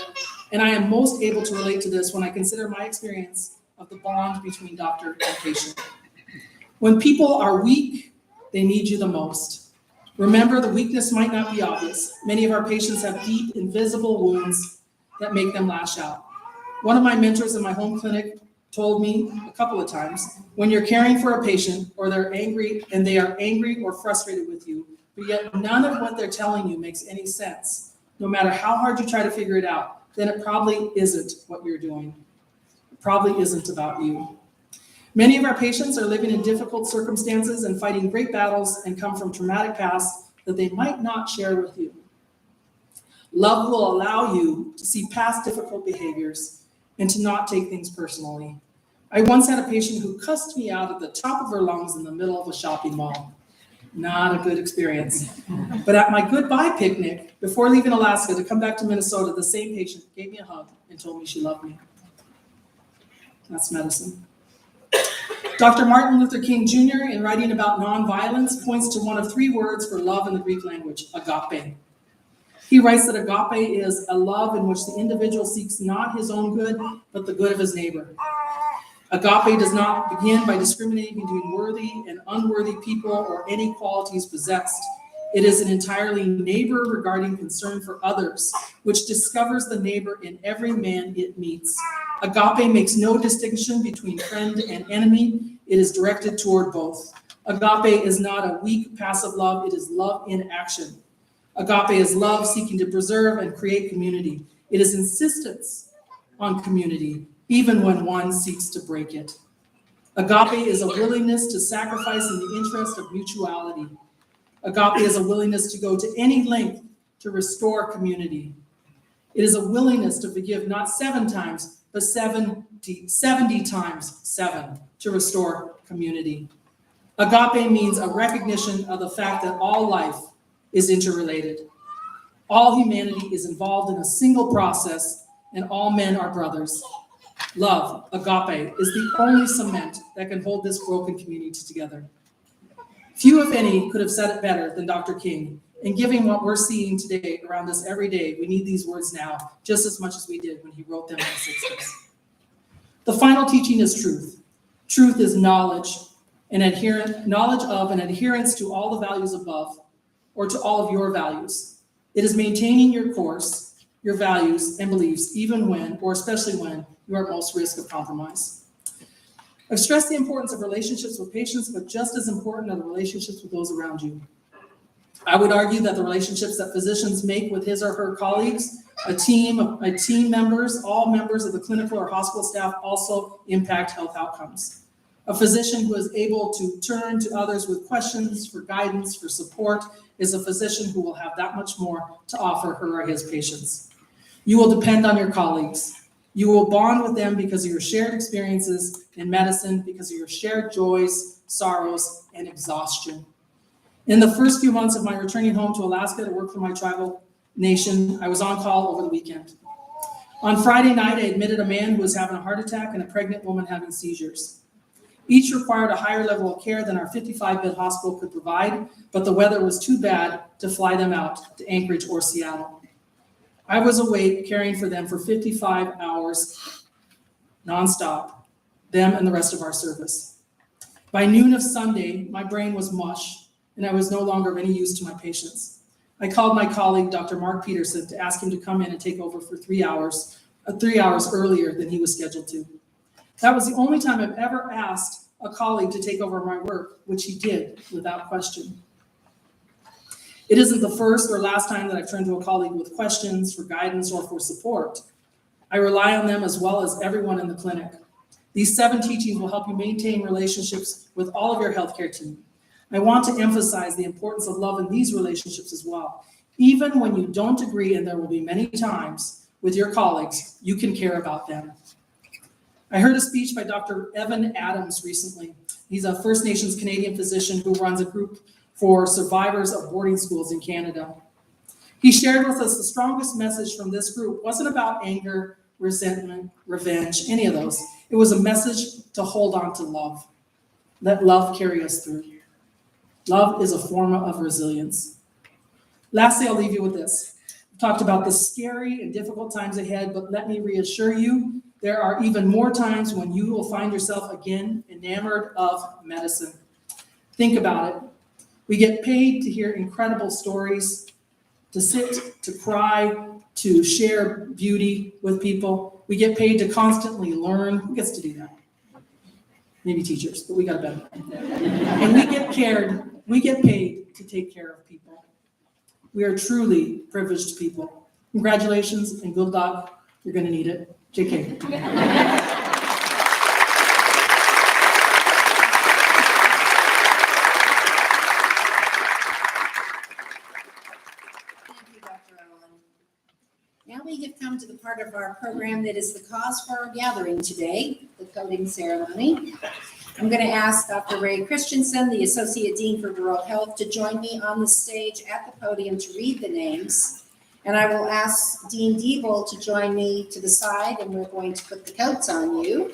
And I am most able to relate to this when I consider my experience of the bond between doctor and patient. When people are weak, they need you the most. Remember, the weakness might not be obvious. Many of our patients have deep, invisible wounds that make them lash out. One of my mentors in my home clinic told me a couple of times, when you're caring for a patient or they are angry or frustrated with you, but yet none of what they're telling you makes any sense, no matter how hard you try to figure it out, then it probably isn't what you're doing. It probably isn't about you. Many of our patients are living in difficult circumstances and fighting great battles and come from traumatic pasts that they might not share with you. Love will allow you to see past difficult behaviors and to not take things personally. I once had a patient who cussed me out at the top of her lungs in the middle of a shopping mall. Not a good experience. But at my goodbye picnic, before leaving Alaska to come back to Minnesota, the same patient gave me a hug and told me she loved me. That's medicine. Dr. Martin Luther King Jr., in writing about nonviolence, points to one of 3 words for love in the Greek language, agape. He writes that agape is a love in which the individual seeks not his own good, but the good of his neighbor. Agape does not begin by discriminating between worthy and unworthy people or any qualities possessed. It is an entirely neighbor-regarding concern for others, which discovers the neighbor in every man it meets. Agape makes no distinction between friend and enemy. It is directed toward both. Agape is not a weak, passive love. It is love in action. Agape is love seeking to preserve and create community. It is insistence on community, even when one seeks to break it. Agape is a willingness to sacrifice in the interest of mutuality. Agape is a willingness to go to any length to restore community. It is a willingness to forgive not 7 times, but 70 times 7 to restore community. Agape means a recognition of the fact that all life is interrelated. All humanity is involved in a single process, and all men are brothers. Love, agape, is the only cement that can hold this broken community together. Few, if any, could have said it better than Dr. King. And given what we're seeing today around us every day, we need these words now just as much as we did when he wrote them in the 60s. The final teaching is truth. Truth is knowledge of and adherence to all the values above, or to all of your values. It is maintaining your course, your values and beliefs, even when, or especially when, you are at most risk of compromise. I've stressed the importance of relationships with patients, but just as important are the relationships with those around you. I would argue that the relationships that physicians make with his or her colleagues, a team members, all members of the clinical or hospital staff also impact health outcomes. A physician who is able to turn to others with questions, for guidance, for support, is a physician who will have that much more to offer her or his patients. You will depend on your colleagues. You will bond with them because of your shared experiences in medicine, because of your shared joys, sorrows, and exhaustion. In the first few months of my returning home to Alaska to work for my tribal nation, I was on call over the weekend. On Friday night, I admitted a man who was having a heart attack and a pregnant woman having seizures. Each required a higher level of care than our 55-bed hospital could provide, but the weather was too bad to fly them out to Anchorage or Seattle. I was awake caring for them for 55 hours nonstop, them and the rest of our service. By noon of Sunday, my brain was mush, and I was no longer of any use to my patients. I called my colleague, Dr. Mark Peterson, to ask him to come in and take over for 3 hours earlier than he was scheduled to. That was the only time I've ever asked a colleague to take over my work, which he did without question. It isn't the first or last time that I've turned to a colleague with questions, for guidance, or for support. I rely on them as well as everyone in the clinic. These 7 teachings will help you maintain relationships with all of your healthcare team. I want to emphasize the importance of love in these relationships as well. Even when you don't agree, and there will be many times with your colleagues, you can care about them. I heard a speech by Dr. Evan Adams recently. He's a First Nations Canadian physician who runs a group for survivors of boarding schools in Canada. He shared with us the strongest message from this group wasn't about anger, resentment, revenge, any of those. It was a message to hold on to love. Let love carry us through. Love is a form of resilience. Lastly, I'll leave you with this. I've talked about the scary and difficult times ahead, but let me reassure you, there are even more times when you will find yourself again enamored of medicine. Think about it. We get paid to hear incredible stories, to sit, to cry, to share beauty with people. We get paid to constantly learn. Who gets to do that? Maybe teachers, but we got better. And we get paid to take care of people. We are truly privileged people. Congratulations and good luck. You're going to need it. JK. Thank you, Dr. Owen. Now we have come to the part of our program that is the cause for our gathering today, the coding ceremony. I'm going to ask Dr. Ray Christensen, the Associate Dean for Rural Health, to join me on the stage at the podium to read the names. And I will ask Dean Diebel to join me to the side, and we're going to put the coats on you.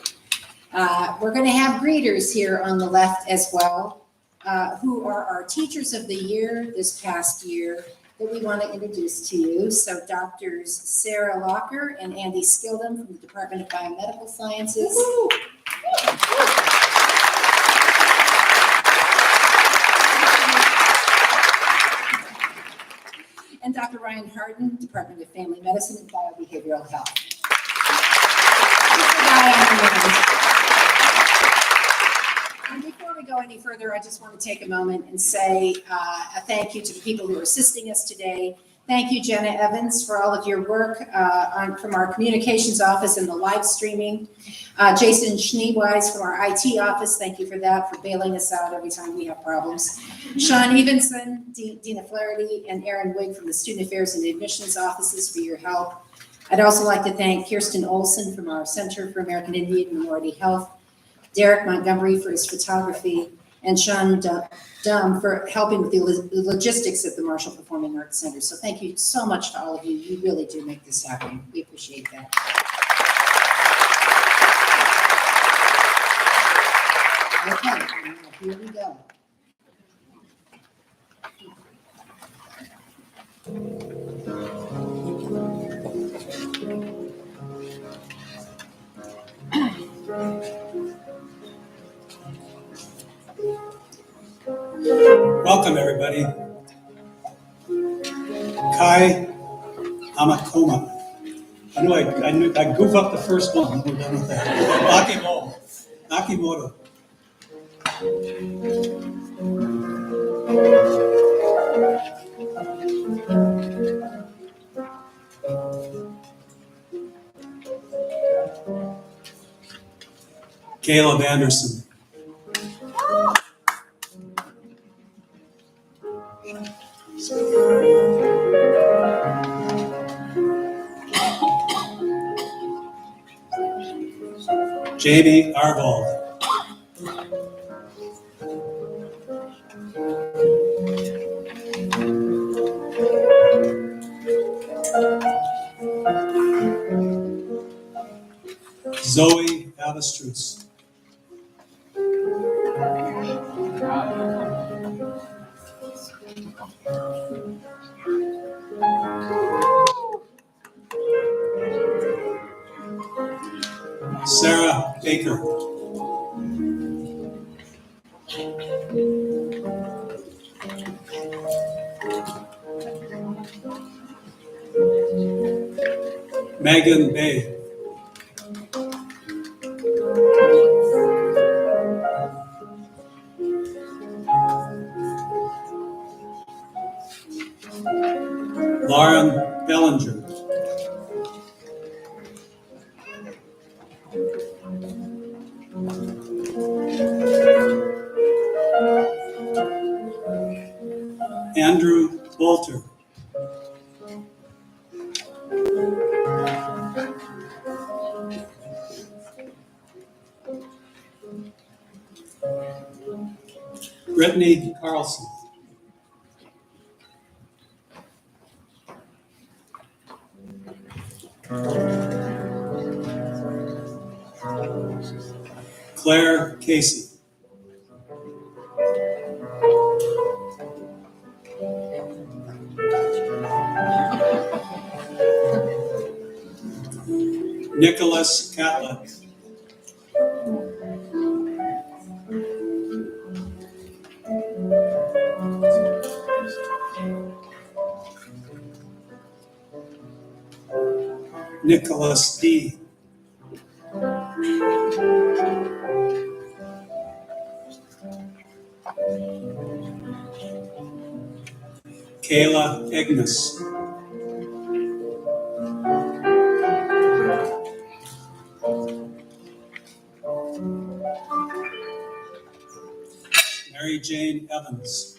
We're going to have greeters here on the left as well, who are our teachers of the year this past year that we want to introduce to you. So Doctors Sarah Locker and Andy Skildum from the Department of Biomedical Sciences. And Dr. Ryan Harden, Department of Family Medicine and Biobehavioral Health. And before we go any further, I just want to take a moment and say a thank you to the people who are assisting us today. Thank you, Jenna Evans, for all of your work from our communications office and the live streaming. Jason Schneewise from our IT office, thank you for that, for bailing us out every time we have problems. Sean Evenson, Dina Flaherty, and Aaron Wigg from the Student Affairs and Admissions offices for your help. I'd also like to thank Kirsten Olson from our Center for American Indian and Minority Health, Derek Montgomery for his photography, and Sean Dumb for helping with the logistics at the Marshall Performing Arts Center. So thank you so much to all of you. You really do make this happen. We appreciate that. Okay, now here we go. Welcome, everybody. Kai Hamakoma. I knew I goof up the first one. We're done with that. Akimoto. Caleb Anderson. Jamie Arvold. Zoe Avestruz. Sarah Baker. Megan Bay. Lauren Bellinger. Andrew Bolter. Brittany Carlson. Claire Casey. Nicholas Catlett. Nicholas D. Kayla Ignis. Mary Jane Evans.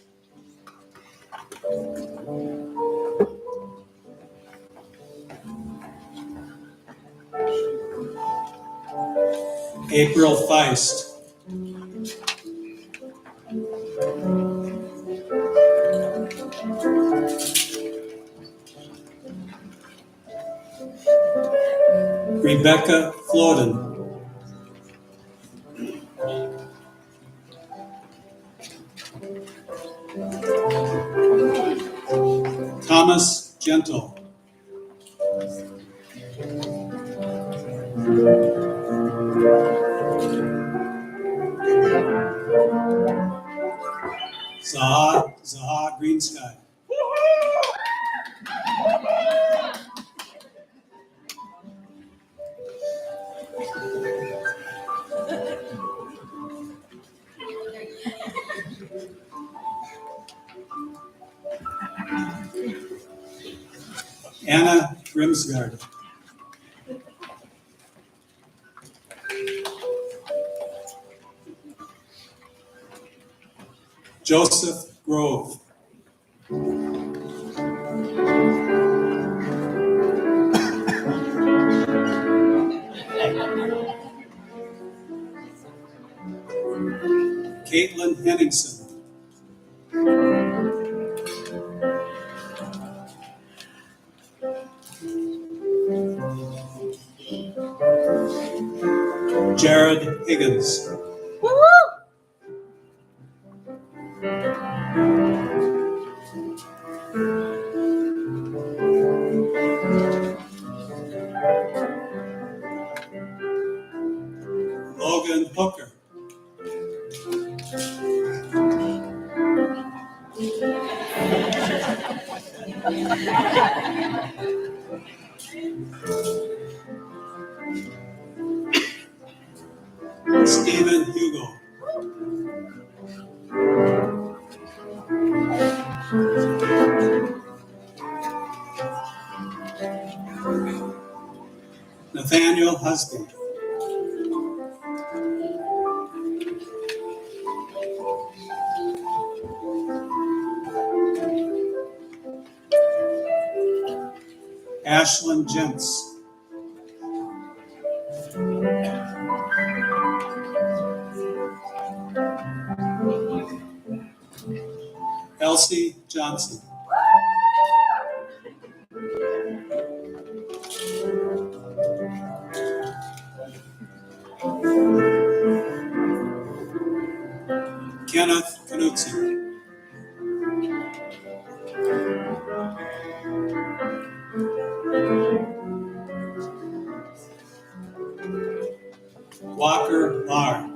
April Feist. Rebecca Floden. Thomas Gentle. Zaha Greensky. Anna Grimsgard. Joseph Grove. Caitlin Henningsen. Jared Higgins. Logan Hooker. Stephen Hugo. Nathaniel Husby. Ashlyn Gents. Elsie Johnson. Kenneth Knudsen. Walker Barr.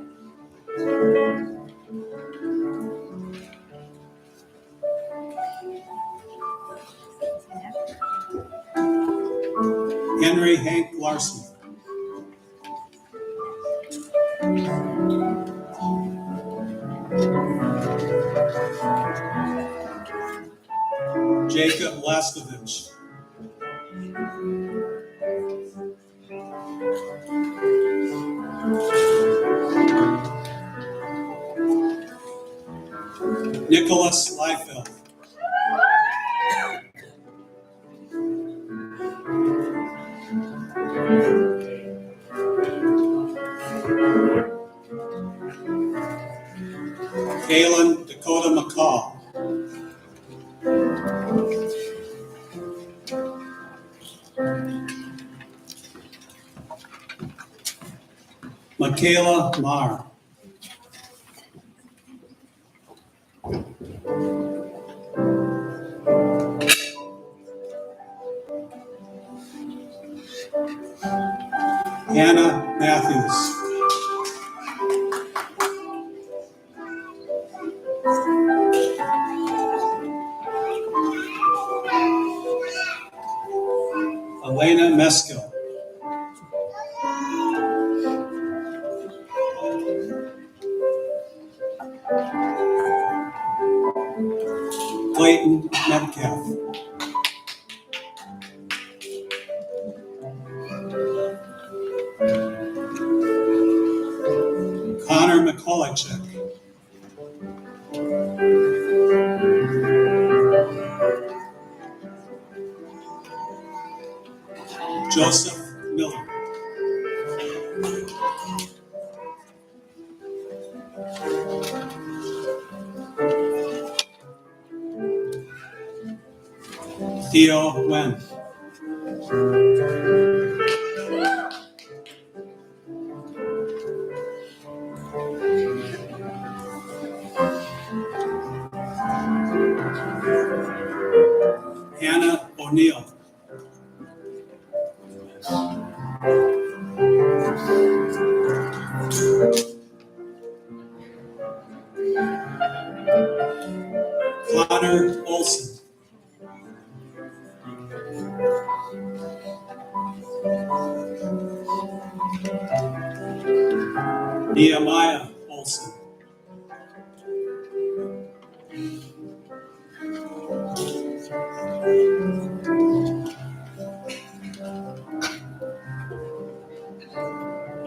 Henry Hank Larson. Jacob Laskovich. Nicholas Liefeld. Kaylin Dakota McCall. Michaela Marr. Hannah Matthews. Elena Meskill. Clayton Metcalf. Connor McCullochek. Joseph Miller. Theo Wen. Hannah O'Neill. Connor Olson. Nehemiah Olson.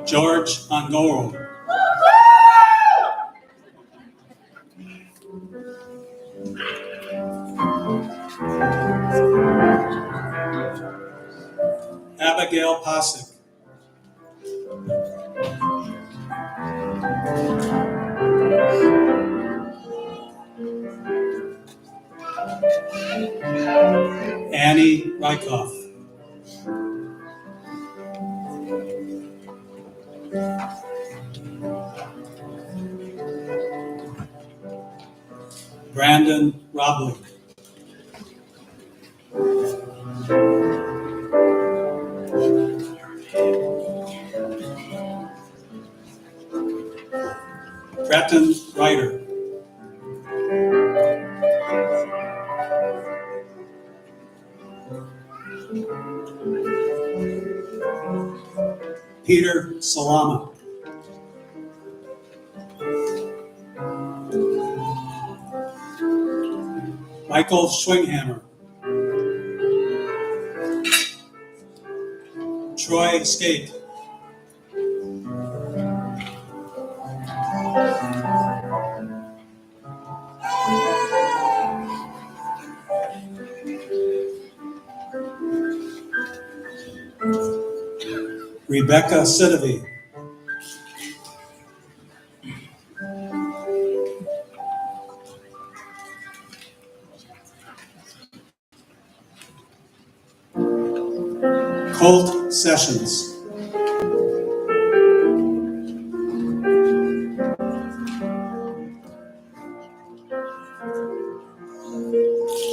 George Angoro. Abigail Posick. Annie Rykoff. Brandon Robley. Breton Ryder. Peter Salama. Michael Schwinghammer. Troy Skate. Rebecca Sidovi. Colt Sessions.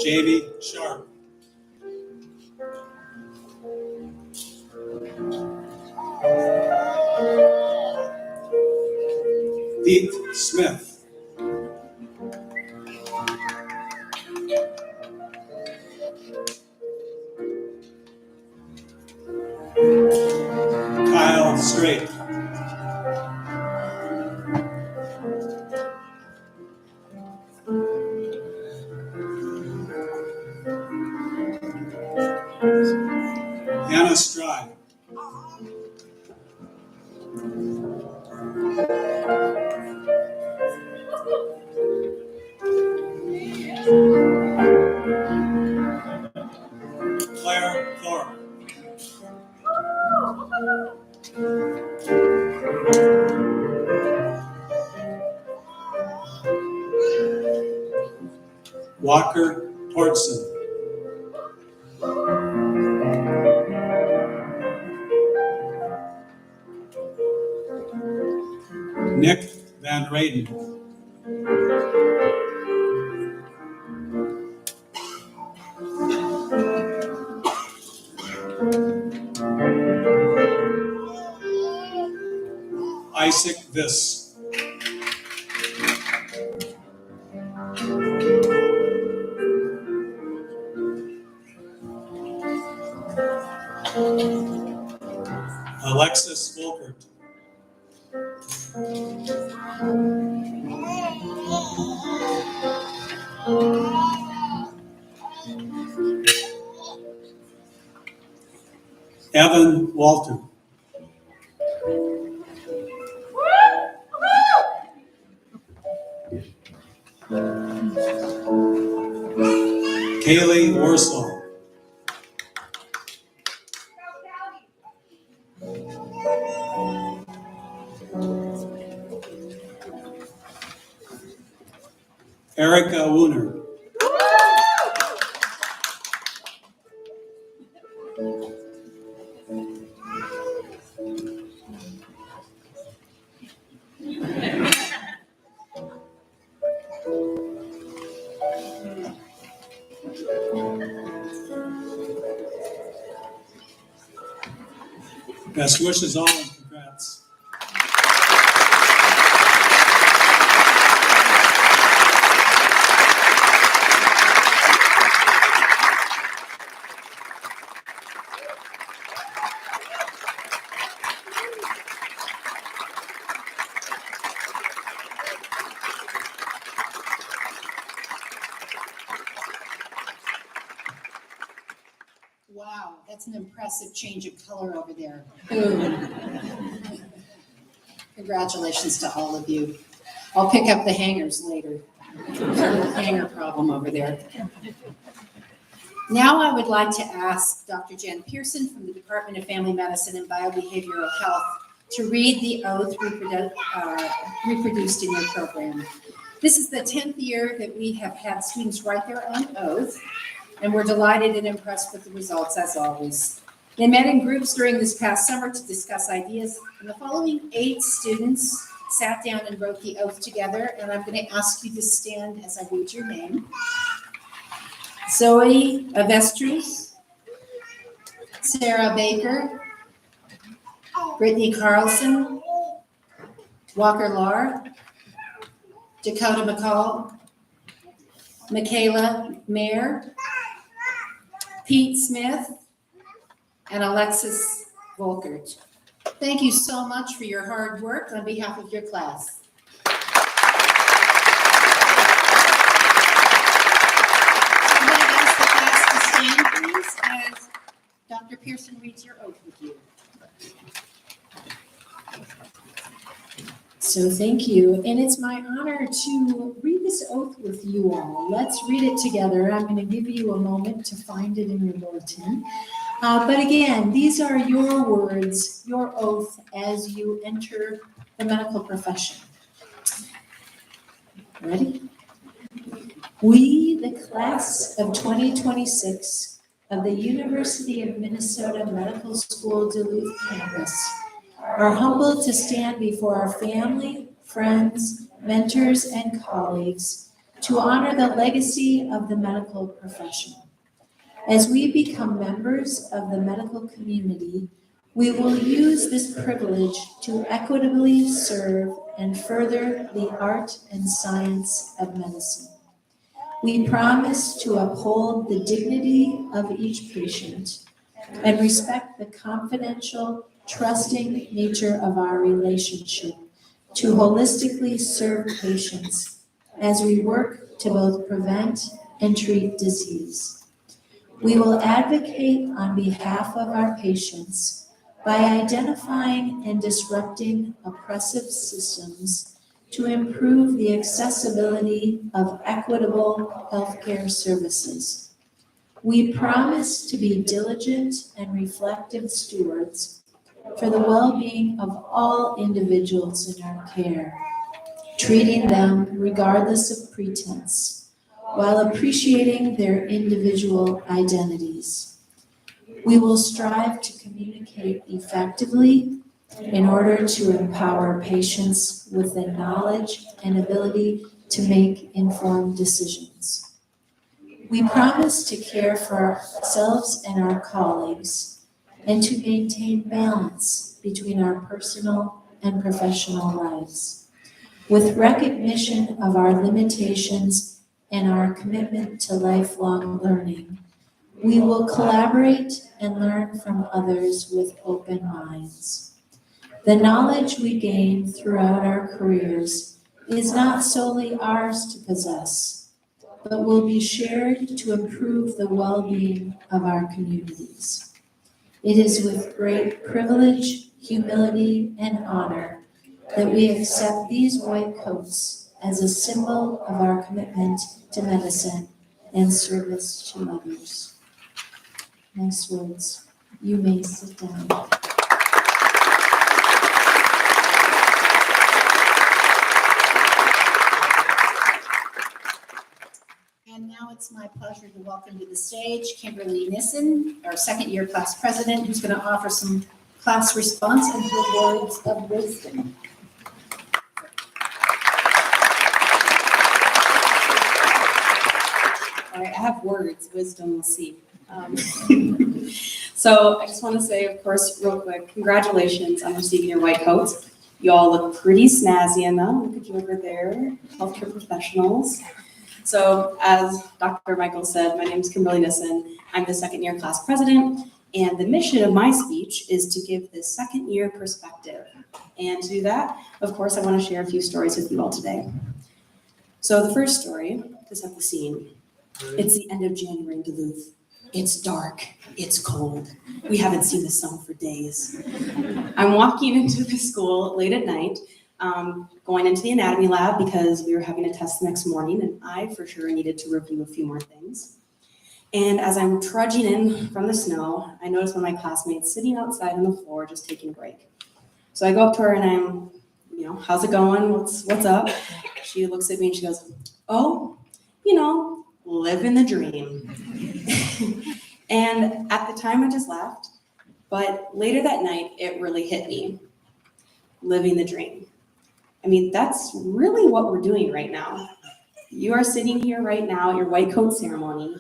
Jamie Sharp. Pete Smith. Kyle Strait. Hannah Stride. Claire Thorpe. Walker Tortson. Nick Van Rayden. Isaac Viss. Alexis Volkert. Evan Walton. Kaylee Warsaw. Erica Wooner. Best wishes all and congrats. Wow, that's an impressive change of color over there. Boom. Congratulations to all of you. I'll pick up the hangers later. There's a little hanger problem over there. Now I would like to ask Dr. Jen Pearson from the Department of Family Medicine and Biobehavioral Health to read the oath reproduced in your program. This is the 10th year that we have had students write their own oath, and we're delighted and impressed with the results as always. They met in groups during this past summer to discuss ideas, and the following 8 students sat down and wrote the oath together, and I'm going to ask you to stand as I read your name. Zoe Avestruz, Sarah Baker, Brittany Carlson, Walker Lahr, Dakota McCall, Michaela Mayer, Pete Smith, and Alexis Volkert. Thank you so much for your hard work on behalf of your class. I'm going to ask the class to stand, please, as Dr. Pearson reads your oath with you. So thank you, and it's my honor to read this oath with you all. Let's read it together. I'm going to give you a moment to find it in your bulletin. But again, these are your words, your oath as you enter the medical profession. Ready? We, the class of 2026 of the University of Minnesota Medical School Duluth campus, are humbled to stand before our family, friends, mentors, and colleagues to honor the legacy of the medical profession. As we become members of the medical community, we will use this privilege to equitably serve and further the art and science of medicine. We promise to uphold the dignity of each patient and respect the confidential, trusting nature of our relationship to holistically serve patients as we work to both prevent and treat disease. We will advocate on behalf of our patients by identifying and disrupting oppressive systems to improve the accessibility of equitable healthcare services. We promise to be diligent and reflective stewards for the well-being of all individuals in our care, treating them regardless of pretense, while appreciating their individual identities. We will strive to communicate effectively in order to empower patients with the knowledge and ability to make informed decisions. We promise to care for ourselves and our colleagues and to maintain balance between our personal and professional lives. With recognition of our limitations and our commitment to lifelong learning, we will collaborate and learn from others with open minds. The knowledge we gain throughout our careers is not solely ours to possess, but will be shared to improve the well-being of our communities. It is with great privilege, humility, and honor that we accept these white coats as a symbol of our commitment to medicine and service to others. Nice words. You may sit down. to welcome to the stage Kimberly Nissen, our second-year class president, who's going to offer some class response and words of wisdom. All right, I have words, wisdom, we'll see. So I just want to say, of course, real quick, congratulations on receiving your white coats. You all look pretty snazzy in them. Look at you over there, healthcare professionals. So as Dr. Michael said, my name is Kimberly Nissen. I'm the second-year class president, and the mission of my speech is to give the second-year perspective. And to do that, of course, I want to share a few stories with you all today. So the first story, to set the scene, it's the end of January in Duluth. It's dark, it's cold. We haven't seen the sun for days. I'm walking into the school late at night, going into the anatomy lab because we were having a test the next morning and I for sure needed to review a few more things. And as I'm trudging in from the snow, I notice one of my classmates sitting outside on the floor just taking a break. So I go up to her and I'm, how's it going? What's up? She looks at me and she goes, oh, living the dream. And at the time I just laughed, but later that night it really hit me. Living the dream. I mean, that's really what we're doing right now. You are sitting here right now at your white coat ceremony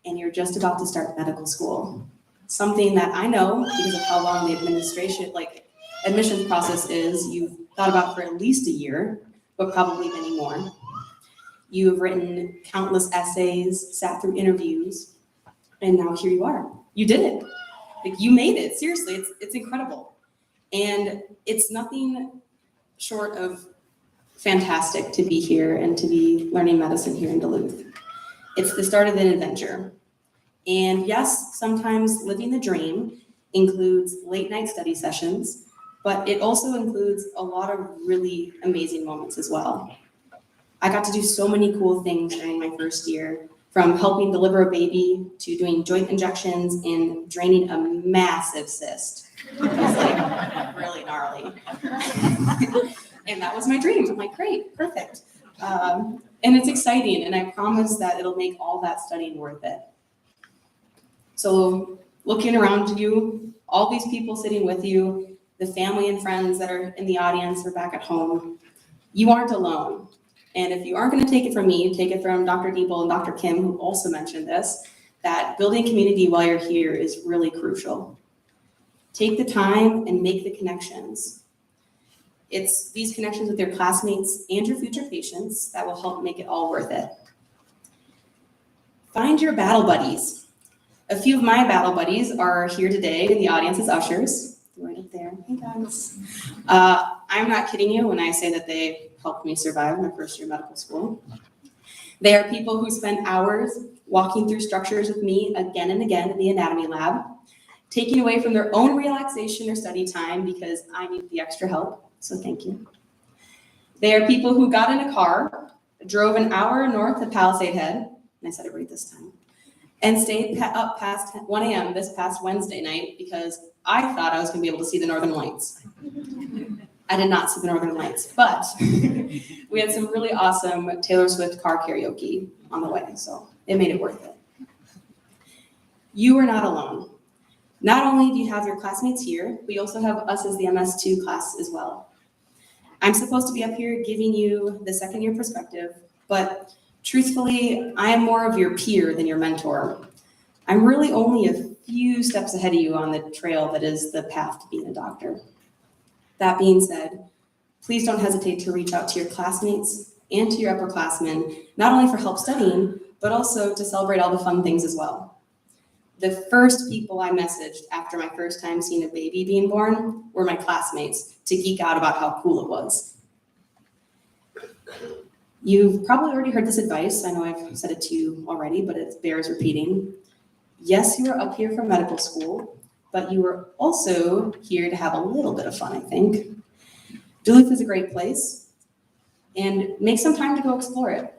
and you're just about to start medical school. Something that I know because of how long the admissions process is, you've thought about for at least a year, but probably many more. You have written countless essays, sat through interviews, and now here you are. You did it. You made it. Seriously, it's incredible. And it's nothing short of fantastic to be here and to be learning medicine here in Duluth. It's the start of an adventure. And yes, sometimes living the dream includes late night study sessions, but it also includes a lot of really amazing moments as well. I got to do so many cool things during my first year, from helping deliver a baby to doing joint injections and draining a massive cyst. It was really gnarly. And that was my dream. I'm like, great, perfect. And it's exciting, and I promise that it'll make all that studying worth it. So looking around you, all these people sitting with you, the family and friends that are in the audience or back at home, you aren't alone. And if you aren't going to take it from me, take it from Dr. Diebel and Dr. Kim, who also mentioned this, that building community while you're here is really crucial. Take the time and make the connections. It's these connections with your classmates and your future patients that will help make it all worth it. Find your battle buddies. A few of my battle buddies are here today in the audience as ushers. Right up there. Hey guys. I'm not kidding you when I say that they helped me survive my first year of medical school. They are people who spend hours walking through structures with me again and again in the anatomy lab, taking away from their own relaxation or study time because I need the extra help, so thank you. They are people who got in a car, drove an hour north of Palisade Head, and I said it right this time, and stayed up past 1 a.m. this past Wednesday night because I thought I was going to be able to see the Northern Lights. I did not see the Northern Lights, but we had some really awesome Taylor Swift car karaoke on the way, so it made it worth it. You are not alone. Not only do you have your classmates here, but you also have us as the MS2 class as well. I'm supposed to be up here giving you the second year perspective, but truthfully, I am more of your peer than your mentor. I'm really only a few steps ahead of you on the trail that is the path to being a doctor. That being said, please don't hesitate to reach out to your classmates and to your upperclassmen, not only for help studying, but also to celebrate all the fun things as well. The first people I messaged after my first time seeing a baby being born were my classmates to geek out about how cool it was. You've probably already heard this advice. I know I've said it to you already, but it bears repeating. Yes, you are up here for medical school, but you are also here to have a little bit of fun, I think. Duluth is a great place, and make some time to go explore it.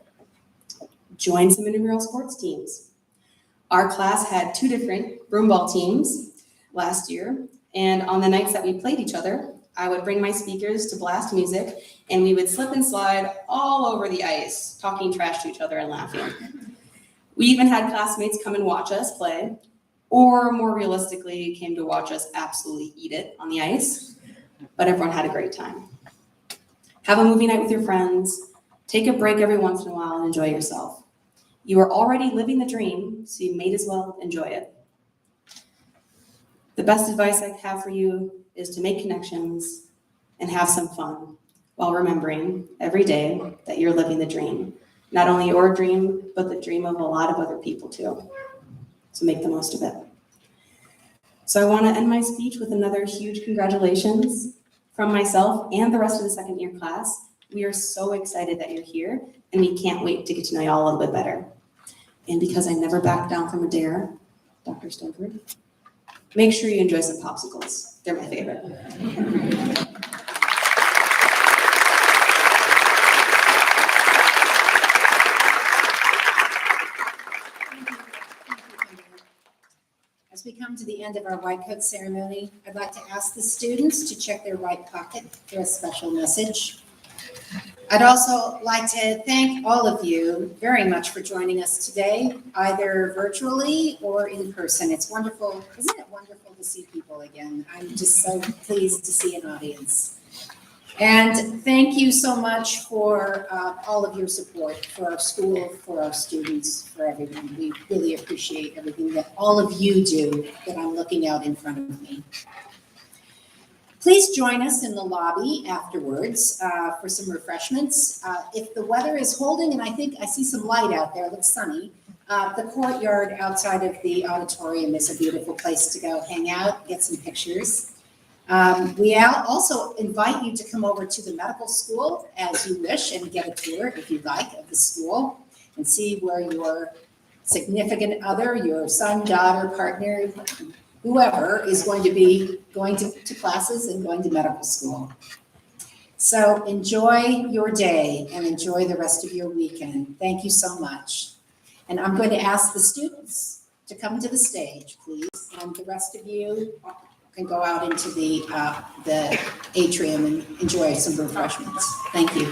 Join some intramural sports teams. Our class had 2 different broomball teams last year, and on the nights that we played each other, I would bring my speakers to blast music, and we would slip and slide all over the ice, talking trash to each other and laughing. We even had classmates come and watch us play, or more realistically, came to watch us absolutely eat it on the ice, but everyone had a great time. Have a movie night with your friends, take a break every once in a while and enjoy yourself. You are already living the dream, so you may as well enjoy it. The best advice I have for you is to make connections and have some fun while remembering every day that you're living the dream. Not only your dream, but the dream of a lot of other people too. So make the most of it. So I want to end my speech with another huge congratulations from myself and the rest of the second year class. We are so excited that you're here, and we can't wait to get to know you all a little bit better. And because I never back down from a dare, Dr. Stanford, make sure you enjoy some popsicles. They're my favorite. As we come to the end of our white coat ceremony, I'd like to ask the students to check their right pocket for a special message. I'd also like to thank all of you very much for joining us today, either virtually or in person. It's wonderful, isn't it wonderful to see people again? I'm just so pleased to see an audience. And thank you so much for all of your support for our school, for our students, for everyone. We really appreciate everything that all of you do that I'm looking out in front of me. Please join us in the lobby afterwards for some refreshments. If the weather is holding, and I think I see some light out there, it looks sunny, the courtyard outside of the auditorium is a beautiful place to go hang out, get some pictures. We also invite you to come over to the medical school as you wish and get a tour, if you like, of the school and see where your significant other, your son, daughter, partner, whoever is going to be going to classes and going to medical school. So enjoy your day and enjoy the rest of your weekend. Thank you so much. And I'm going to ask the students to come to the stage, please, and the rest of you can go out into the atrium and enjoy some refreshments. Thank you.